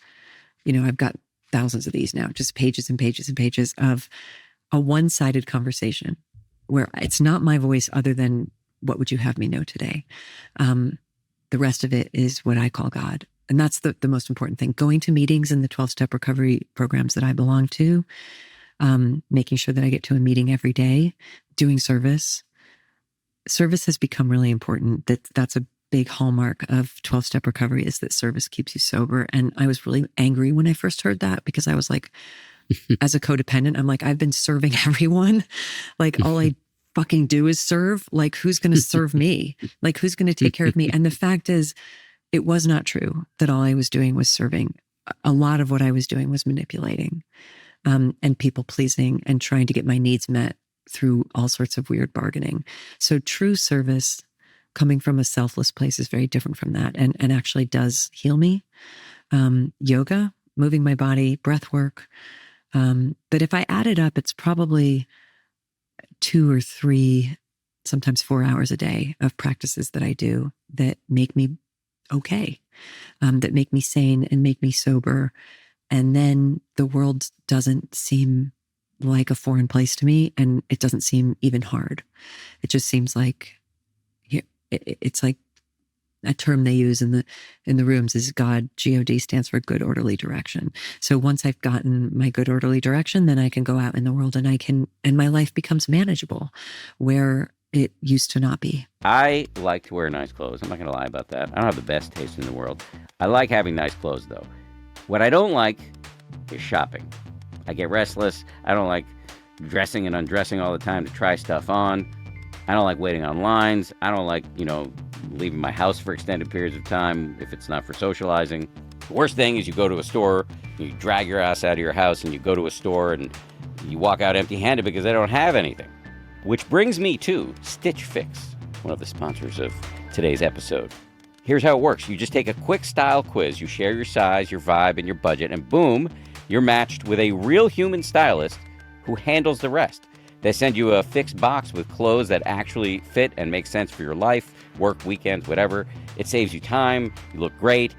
I've got thousands of these now, just pages and pages and pages of a one-sided conversation where it's not my voice other than what would you have me know today? The rest of it is what I call God. And that's the most important thing. Going to meetings in the 12-step recovery programs that I belong to, making sure that I get to a meeting every day, doing service. Service has become really important. That's a big hallmark of 12-step recovery, is that service keeps you sober. And I was really angry when I first heard that, because I was like, as a codependent, I'm like, I've been serving everyone. Like, all I fucking do is serve. Like, who's going to serve me? Like, who's going to take care of me? And the fact is, it was not true that all I was doing was serving. A lot of what I was doing was manipulating, and people pleasing, and trying to get my needs met through all sorts of weird bargaining. So true service coming from a selfless place is very different from that, and actually does heal me. Yoga, moving my body, breath work. But if I add it up, it's probably 2 or 3, sometimes 4 hours a day of practices that I do that make me okay, that make me sane and make me sober. And then the world doesn't seem like a foreign place to me, and it doesn't seem even hard. It just seems like, it's like a term they use in the rooms is God. God stands for good orderly direction. So once I've gotten my good orderly direction, then I can go out in the world and my life becomes manageable, where it used to not be. I like to wear nice clothes. I'm not going to lie about that. I don't have the best taste in the world. I like having nice clothes, though. What I don't like is shopping. I get restless. I don't like dressing and undressing all the time to try stuff on. I don't like waiting on lines. I don't like, leaving my house for extended periods of time if it's not for socializing. The worst thing is you go to a store, you drag your ass out of your house, and you go to a store and you walk out empty-handed because they don't have anything. Which brings me to Stitch Fix, one of the sponsors of today's episode. Here's how it works. You just take a quick style quiz. You share your size, your vibe, and your budget, and boom, you're matched with a real human stylist who handles the rest. They send you a fixed box with clothes that actually fit and make sense for your life, work, weekends, whatever. It saves you time, you look great,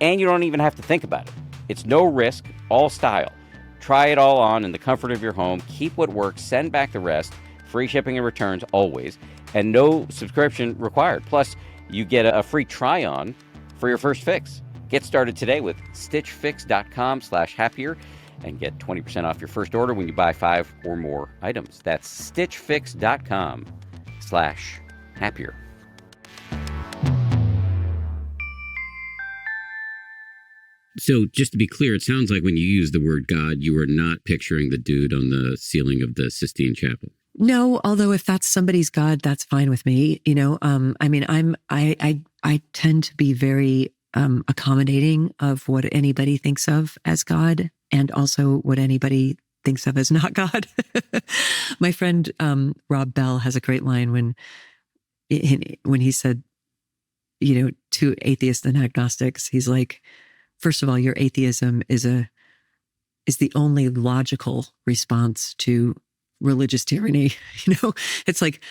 and you don't even have to think about it. It's no risk, all style. Try it all on in the comfort of your home. Keep what works, send back the rest. Free shipping and returns always, and no subscription required. Plus, you get a free try-on for your first fix. Get started today with stitchfix.com/happier and get 20% off your first order when you buy 5 or more items. That's stitchfix.com/happier. So just to be clear, it sounds like when you use the word God, you are not picturing the dude on the ceiling of the Sistine Chapel. No, although if that's somebody's God, that's fine with me. I tend to be very accommodating of what anybody thinks of as God, and also what anybody thinks of as not God. My friend Rob Bell has a great line when he said, to atheists and agnostics, he's like, first of all, your atheism is the only logical response to religious tyranny. It's like,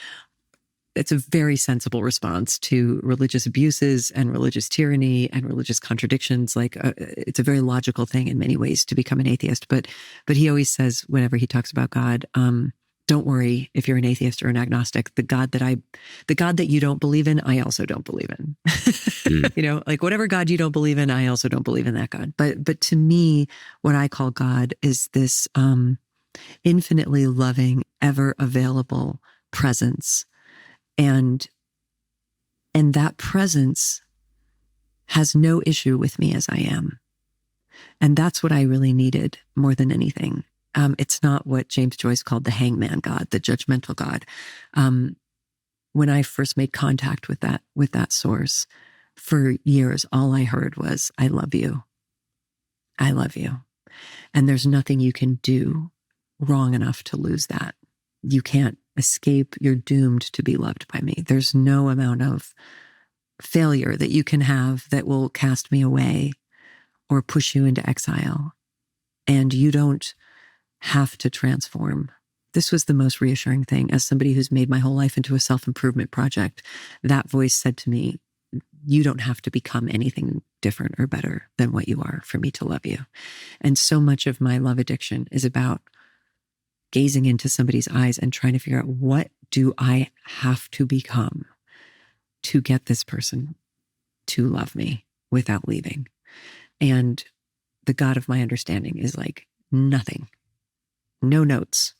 it's a very sensible response to religious abuses and religious tyranny and religious contradictions. Like, it's a very logical thing in many ways to become an atheist. But he always says, whenever he talks about God, don't worry if you're an atheist or an agnostic. The God that you don't believe in, I also don't believe in. Like whatever God you don't believe in, I also don't believe in that God. But to me, what I call God is this infinitely loving, ever available presence. And that presence has no issue with me as I am. And that's what I really needed more than anything. It's not what James Joyce called the hangman God, the judgmental God. When I first made contact with that source, for years, all I heard was, I love you. I love you. And there's nothing you can do wrong enough to lose that. You can't escape. You're doomed to be loved by me. There's no amount of failure that you can have that will cast me away or push you into exile. And you don't have to transform. This was the most reassuring thing. As somebody who's made my whole life into a self-improvement project, that voice said to me, you don't have to become anything different or better than what you are for me to love you. And so much of my love addiction is about gazing into somebody's eyes and trying to figure out, what do I have to become to get this person to love me without leaving? And the God of my understanding is like, nothing, no notes.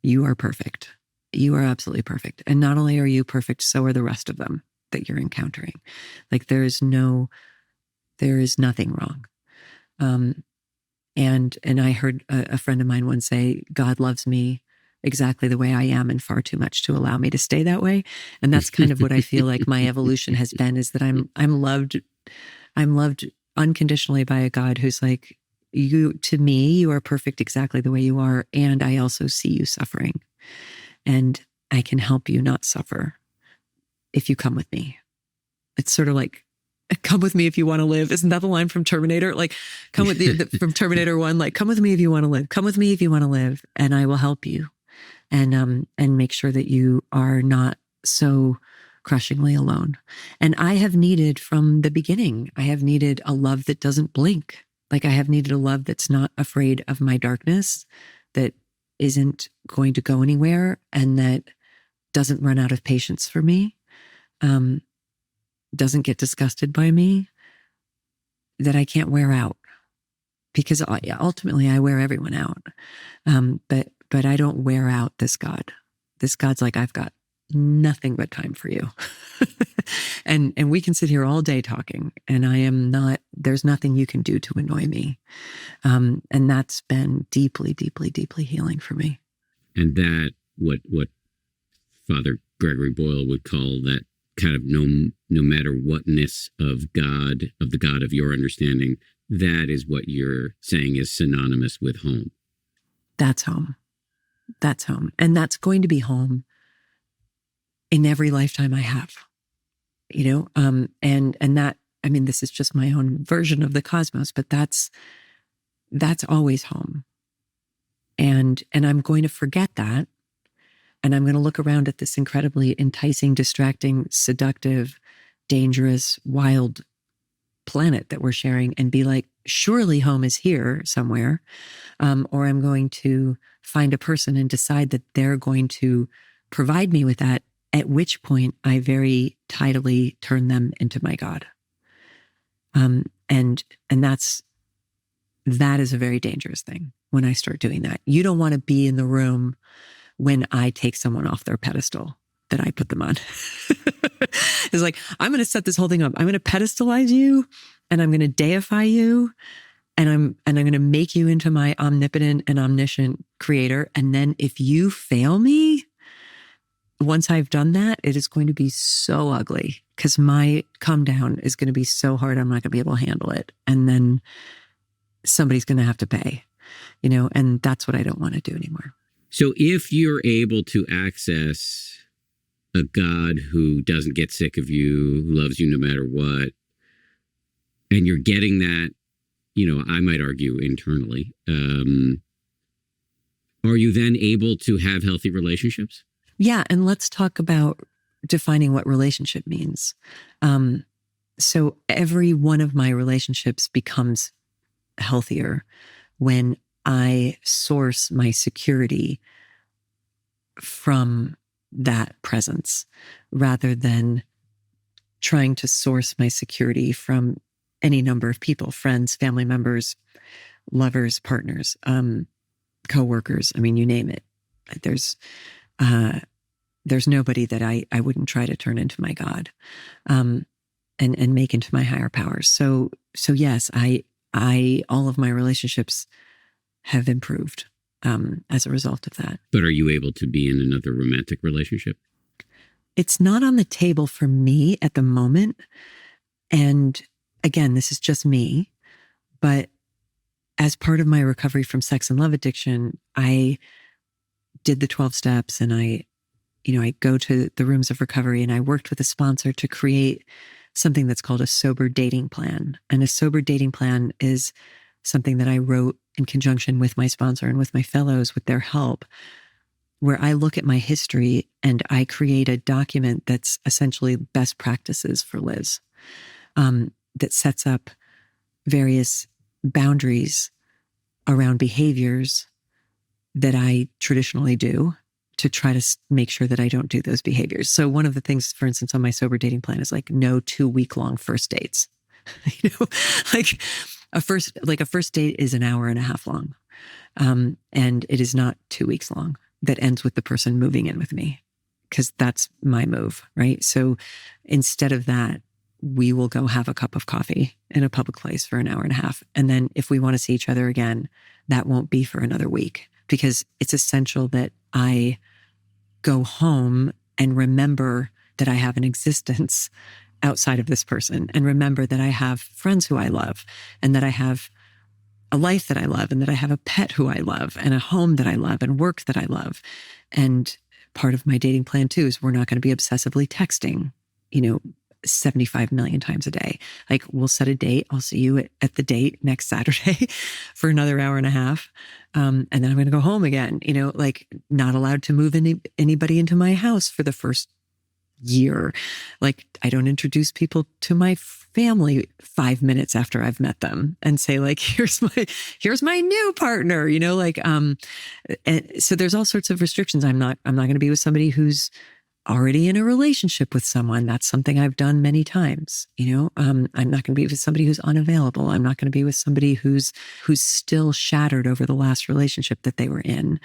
You are perfect. You are absolutely perfect. And not only are you perfect, so are the rest of them that you're encountering. Like there is nothing wrong. And I heard a friend of mine once say, God loves me exactly the way I am and far too much to allow me to stay that way. And that's kind of what I feel like my evolution has been, is that I'm loved unconditionally by a God who's like, to me, you are perfect exactly the way you are. And I also see you suffering, and I can help you not suffer if you come with me. It's sort of like, come with me if you want to live. Isn't that the line from Terminator? Like, come with from Terminator 1, like, come with me if you want to live. Come with me if you want to live, and I will help you. And make sure that you are not so crushingly alone. And I have needed from the beginning, I have needed a love that doesn't blink. Like I have needed a love that's not afraid of my darkness, that isn't going to go anywhere, and that doesn't run out of patience for me, doesn't get disgusted by me, that I can't wear out, because ultimately I wear everyone out. But I don't wear out this God. This God's like, I've got nothing but time for you. and we can sit here all day talking, and there's nothing you can do to annoy me. And that's been deeply, deeply, deeply healing for me. And that, what Father Gregory Boyle would call that kind of no matter whatness of God, of the God of your understanding, that is what you're saying is synonymous with home. That's home. That's home. And that's going to be home in every lifetime I have, and that, I mean, this is just my own version of the cosmos, but that's always home. And I'm going to forget that. And I'm going to look around at this incredibly enticing, distracting, seductive, dangerous, wild planet that we're sharing and be like, surely home is here somewhere. Or I'm going to find a person and decide that they're going to provide me with that, at which point I very tidily turn them into my God. And that is a very dangerous thing when I start doing that. You don't want to be in the room when I take someone off their pedestal that I put them on. It's like, I'm going to set this whole thing up. I'm going to pedestalize you, and I'm going to deify you, and I'm going to make you into my omnipotent and omniscient creator. And then if you fail me, once I've done that, it is going to be so ugly, because my come down is going to be so hard. I'm not going to be able to handle it. And then somebody's going to have to pay, and that's what I don't want to do anymore. So if you're able to access a God who doesn't get sick of you, who loves you no matter what, and you're getting that, I might argue internally, are you then able to have healthy relationships? Yeah. And let's talk about defining what relationship means. So every one of my relationships becomes healthier when I source my security from that presence, rather than trying to source my security from any number of people, friends, family members, lovers, partners, coworkers. I mean, you name it. There's nobody that I wouldn't try to turn into my God, and make into my higher powers. So yes, I all of my relationships have improved as a result of that. But are you able to be in another romantic relationship? It's not on the table for me at the moment. And again, this is just me, but as part of my recovery from sex and love addiction, I did the 12 steps, and I go to the rooms of recovery, and I worked with a sponsor to create something that's called a sober dating plan. And a sober dating plan is something that I wrote in conjunction with my sponsor and with my fellows, with their help, where I look at my history and I create a document that's essentially best practices for Liz, that sets up various boundaries around behaviors that I traditionally do to try to make sure that I don't do those behaviors. So one of the things, for instance, on my sober dating plan is like no 2-week-long first dates. Like a first date is an hour and a half long. And it is not 2 weeks long that ends with the person moving in with me, because that's my move, right? So instead of that, we will go have a cup of coffee in a public place for an hour and a half. And then if we want to see each other again, that won't be for another week, because it's essential that I go home and remember that I have an existence outside of this person, and remember that I have friends who I love, and that I have a life that I love, and that I have a pet who I love, and a home that I love, and work that I love. And part of my dating plan too is we're not going to be obsessively texting, 75 million times a day. Like, we'll set a date. I'll see you at the date next Saturday for another hour and a half. And then I'm going to go home again, like not allowed to move anybody into my house for the first year. Like, I don't introduce people to my family 5 minutes after I've met them and say, like, here's my new partner, and so there's all sorts of restrictions. I'm not going to be with somebody who's already in a relationship with someone. That's something I've done many times. I'm not going to be with somebody who's unavailable. I'm not going to be with somebody who's still shattered over the last relationship that they were in,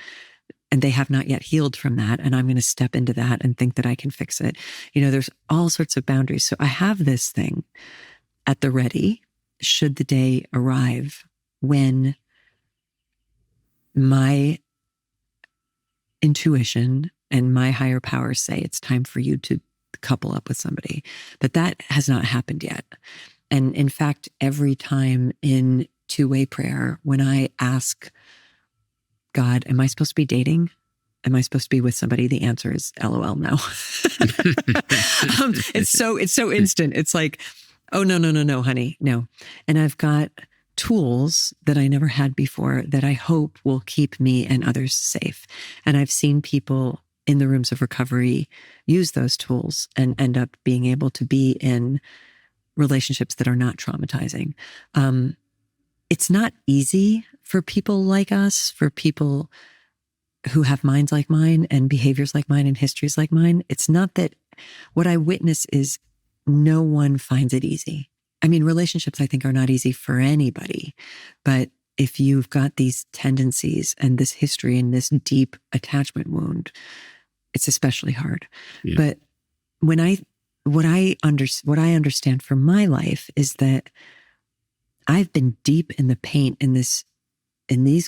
and they have not yet healed from that. And I'm going to step into that and think that I can fix it. There's all sorts of boundaries. So I have this thing at the ready should the day arrive when my intuition and my higher powers say it's time for you to couple up with somebody. But that has not happened yet. And in fact, every time in two-way prayer, when I ask God, am I supposed to be dating? Am I supposed to be with somebody? The answer is LOL, no. It's so instant. It's like, oh, no, honey, no. And I've got tools that I never had before that I hope will keep me and others safe. And I've seen people in the rooms of recovery use those tools and end up being able to be in relationships that are not traumatizing. It's not easy for people like us, for people who have minds like mine and behaviors like mine and histories like mine. It's not that what I witness is no one finds it easy. I mean, relationships, I think, are not easy for anybody. But if you've got these tendencies and this history and this deep attachment wound, it's especially hard. Yeah. But what I understand from my life is that I've been deep in the paint in these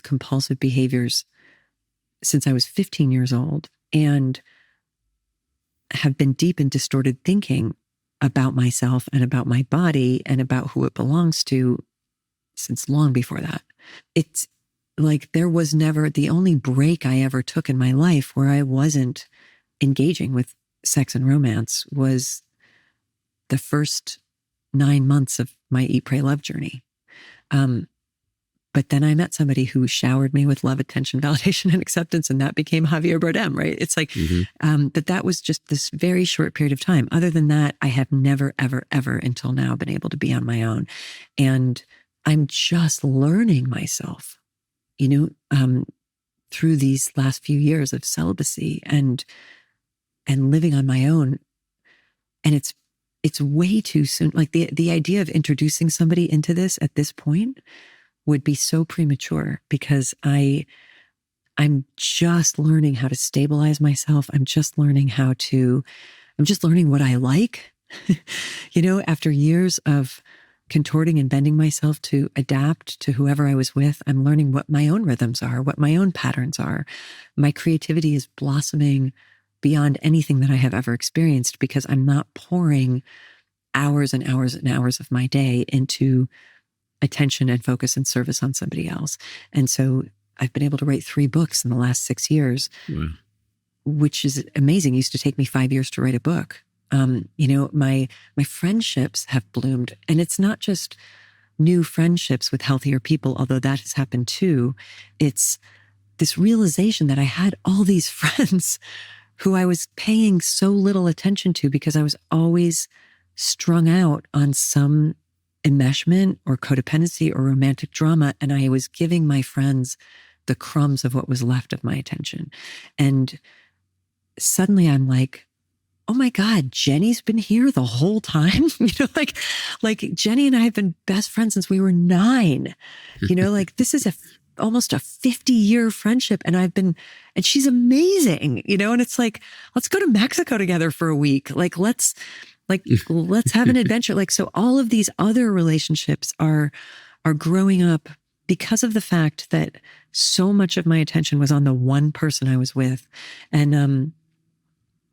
compulsive behaviors since I was 15 years old, and have been deep in distorted thinking about myself and about my body and about who it belongs to since long before that. It's like there was never, the only break I ever took in my life where I wasn't engaging with sex and romance was the first 9 months of my Eat, Pray, Love journey. But then I met somebody who showered me with love, attention, validation, and acceptance, and that became Javier Bardem, right? It's like, that was just this very short period of time. Other than that, I have never, ever, ever until now been able to be on my own. And I'm just learning myself, through these last few years of celibacy and living on my own. And it's way too soon. Like the idea of introducing somebody into this at this point would be so premature, because I'm just learning how to stabilize myself. I'm just learning what I like, after years of contorting and bending myself to adapt to whoever I was with. I'm learning what my own rhythms are, what my own patterns are. My creativity is blossoming beyond anything that I have ever experienced, because I'm not pouring hours and hours and hours of my day into attention and focus and service on somebody else. And so I've been able to write 3 books in the last 6 years, wow, which is amazing. It used to take me 5 years to write a book. My friendships have bloomed, and it's not just new friendships with healthier people, although that has happened too, it's this realization that I had all these friends who I was paying so little attention to because I was always strung out on some enmeshment or codependency or romantic drama. And I was giving my friends the crumbs of what was left of my attention. And suddenly I'm like, oh my God, Jenny's been here the whole time. Like Jenny and I have been best friends since we were 9. Like this is almost a 50-year friendship. And she's amazing, and it's like, let's go to Mexico together for a week. Let's have an adventure. So all of these other relationships are growing up because of the fact that so much of my attention was on the one person I was with. And,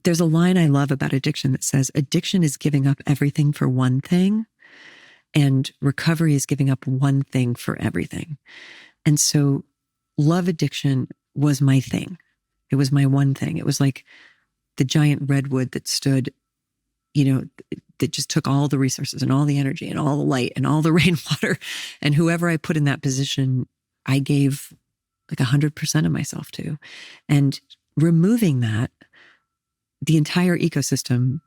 there's a line I love about addiction that says, addiction is giving up everything for one thing, and recovery is giving up one thing for everything. And so love addiction was my thing. It was my one thing. It was like the giant redwood that stood, that just took all the resources and all the energy and all the light and all the rainwater. And whoever I put in that position, I gave like 100% of myself to. And removing that, the entire ecosystem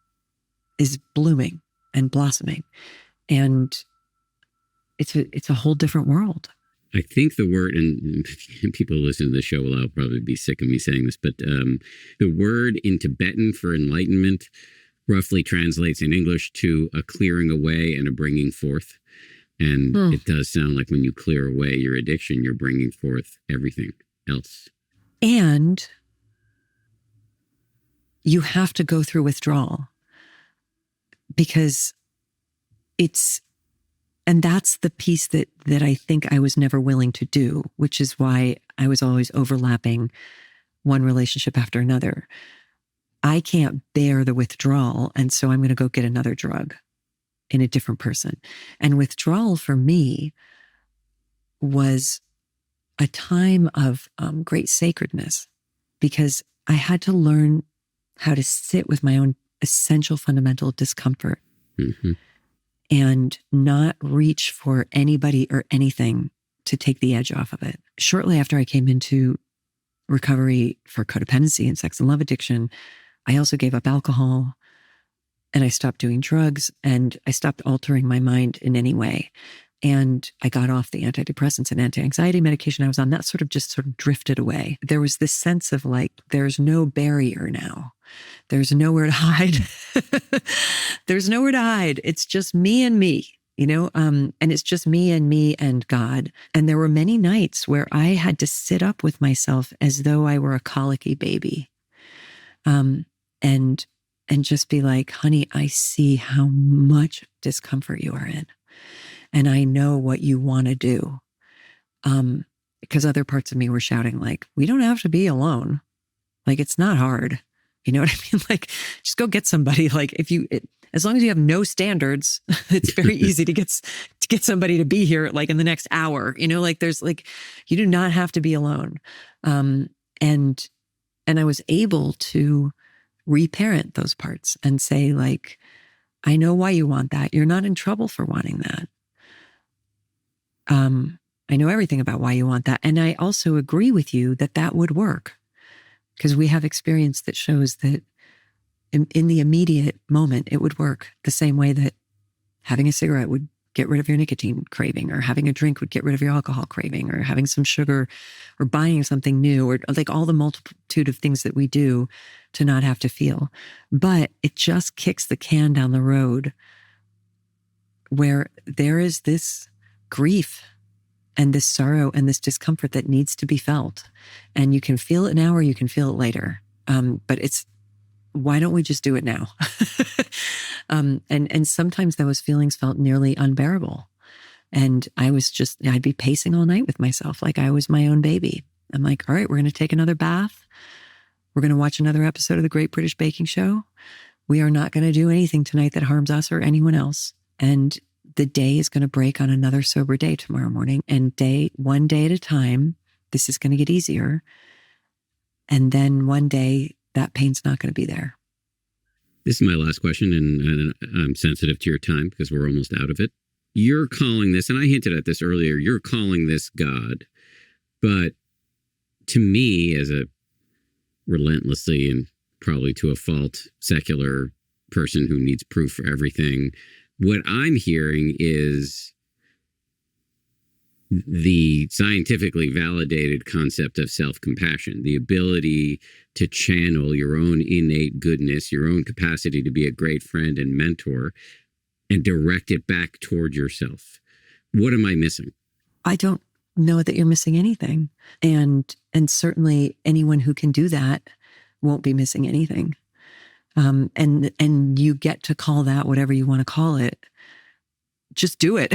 is blooming and blossoming. And it's a whole different world. I think the word, and people who listen to the show will probably be sick of me saying this, but the word in Tibetan for enlightenment roughly translates in English to a clearing away and a bringing forth. And it does sound like when you clear away your addiction, you're bringing forth everything else. And you have to go through withdrawal because and that's the piece that I think I was never willing to do, which is why I was always overlapping one relationship after another. I can't bear the withdrawal, and so I'm going to go get another drug in a different person. And withdrawal for me was a time of great sacredness because I had to learn how to sit with my own essential fundamental discomfort and not reach for anybody or anything to take the edge off of it. Shortly after I came into recovery for codependency and sex and love addiction, I also gave up alcohol and I stopped doing drugs and I stopped altering my mind in any way. And I got off the antidepressants and anti-anxiety medication I was on. That sort of drifted away. There was this sense of like, there's no barrier now. There's nowhere to hide. There's nowhere to hide. It's just me and me, and it's just me and God. And there were many nights where I had to sit up with myself as though I were a colicky baby. And just be like, honey, I see how much discomfort you are in. And I know what you want to do. Because other parts of me were shouting like, we don't have to be alone. Like, it's not hard. You know what I mean? Like, just go get somebody. Like as long as you have no standards, it's very easy to get somebody to be here like in the next hour, there's like, you do not have to be alone. And I was able to reparent those parts and say like, I know why you want that. You're not in trouble for wanting that. I know everything about why you want that. And I also agree with you that would work because we have experience that shows that in the immediate moment, it would work the same way that having a cigarette would get rid of your nicotine craving, or having a drink would get rid of your alcohol craving, or having some sugar, or buying something new, or like all the multitude of things that we do to not have to feel. But it just kicks the can down the road where there is this grief and this sorrow and this discomfort that needs to be felt. And you can feel it now or you can feel it later. But why don't we just do it now? And sometimes those feelings felt nearly unbearable. And I'd be pacing all night with myself like I was my own baby. I'm like, all right, we're going to take another bath. We're going to watch another episode of The Great British Baking Show. We are not going to do anything tonight that harms us or anyone else. And the day is going to break on another sober day tomorrow morning. And one day at a time, this is going to get easier. And then one day, that pain's not going to be there. This is my last question, and I'm sensitive to your time because we're almost out of it. you're calling this, and I hinted at this earlier, you're calling this God. But to me, as a relentlessly and probably to a fault secular person who needs proof for everything, what I'm hearing is the scientifically validated concept of self-compassion, the ability to channel your own innate goodness, your own capacity to be a great friend and mentor, and direct it back toward yourself. What am I missing? I don't know that you're missing anything. And certainly anyone who can do that won't be missing anything. And you get to call that whatever you want to call it. Just do it.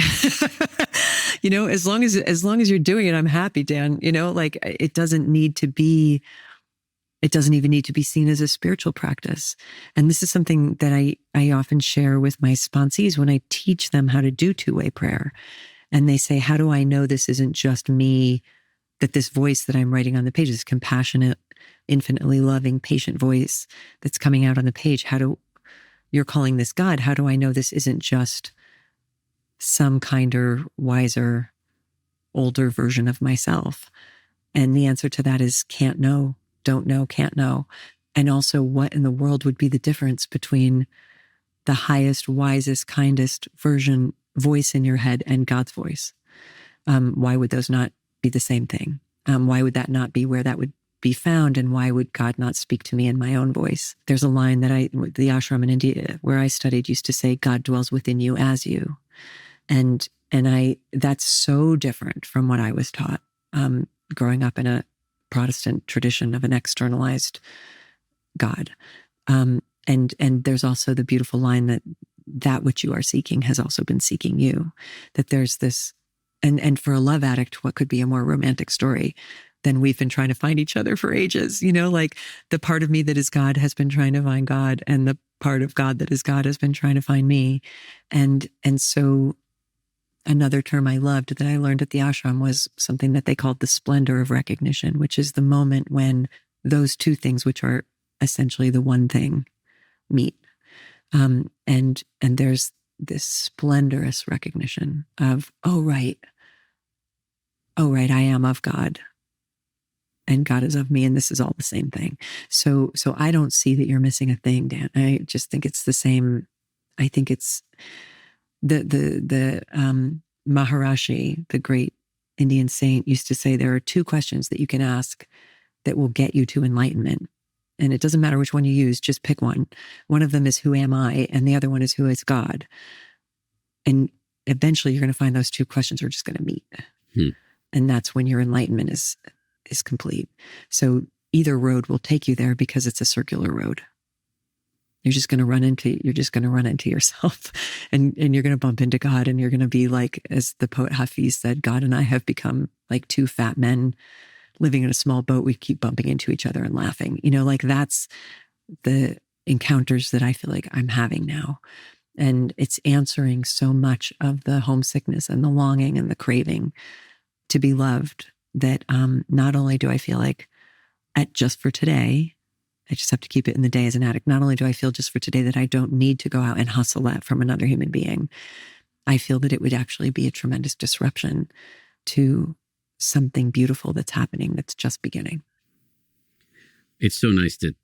As long as you're doing it, I'm happy, Dan. Like it doesn't even need to be seen as a spiritual practice. And this is something that I often share with my sponsees when I teach them how to do two-way prayer. And they say, how do I know this isn't just me, that this voice that I'm writing on the page, this compassionate, infinitely loving, patient voice that's coming out on the page, you're calling this God, how do I know this isn't just some kinder, wiser, older version of myself? And the answer to that is can't know, don't know, can't know. And also, what in the world would be the difference between the highest, wisest, kindest voice in your head and God's voice? Why would those not be the same thing? Why would that not be where that would be found? And why would God not speak to me in my own voice? There's a line that the ashram in India where I studied used to say, God dwells within you as you. And that's so different from what I was taught, growing up in a Protestant tradition of an externalized God. And there's also the beautiful line that which you are seeking has also been seeking you. That there's this, and for a love addict, what could be a more romantic story than we've been trying to find each other for ages? Like the part of me that is God has been trying to find God, and the part of God that is God has been trying to find me. And so another term I loved that I learned at the ashram was something that they called the splendor of recognition, which is the moment when those two things, which are essentially the one thing, meet. And there's this splendorous recognition of, oh right, I am of God, and God is of me, and this is all the same thing. So I don't see that you're missing a thing, Dan. I just think it's the same. I think it's the Maharishi, the great Indian saint, used to say there are two questions that you can ask that will get you to enlightenment. And it doesn't matter which one you use, just pick one. One of them is, who am I? And the other one is, who is God? And eventually you're going to find those two questions are just going to meet. And that's when your enlightenment is complete. So either road will take you there because it's a circular road. You're just going to run into yourself, and you're going to bump into God, and you're going to be like, as the poet Hafiz said, God and I have become like two fat men living in a small boat. We keep bumping into each other and laughing. Like that's the encounters that I feel like I'm having now. And it's answering so much of the homesickness and the longing and the craving to be loved, that not only do I feel like just for today, I just have to keep it in the day as an addict. Not only do I feel just for today that I don't need to go out and hustle that from another human being, I feel that it would actually be a tremendous disruption to something beautiful that's happening, that's just beginning. It's so nice to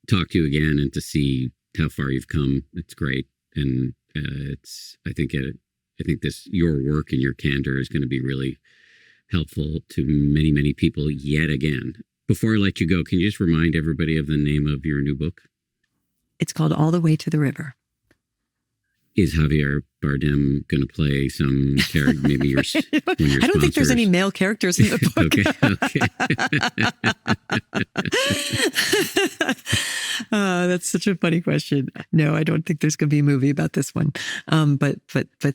talk to you again and to see how far you've come. It's great. And I think your work and your candor is going to be really helpful to many, many people yet again. Before I let you go, can you just remind everybody of the name of your new book? It's called All the Way to the River. Is Javier Bardem going to play some character? Maybe your I don't think there's any male characters in the book. Okay. That's such a funny question. No, I don't think there's going to be a movie about this one. But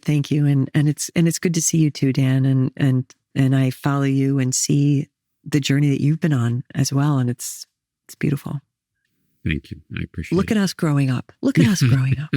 thank you, and it's good to see you too, Dan. And I follow you and see the journey that you've been on as well, and it's beautiful. Thank you. I appreciate it. Look at us growing up. Look at us growing up.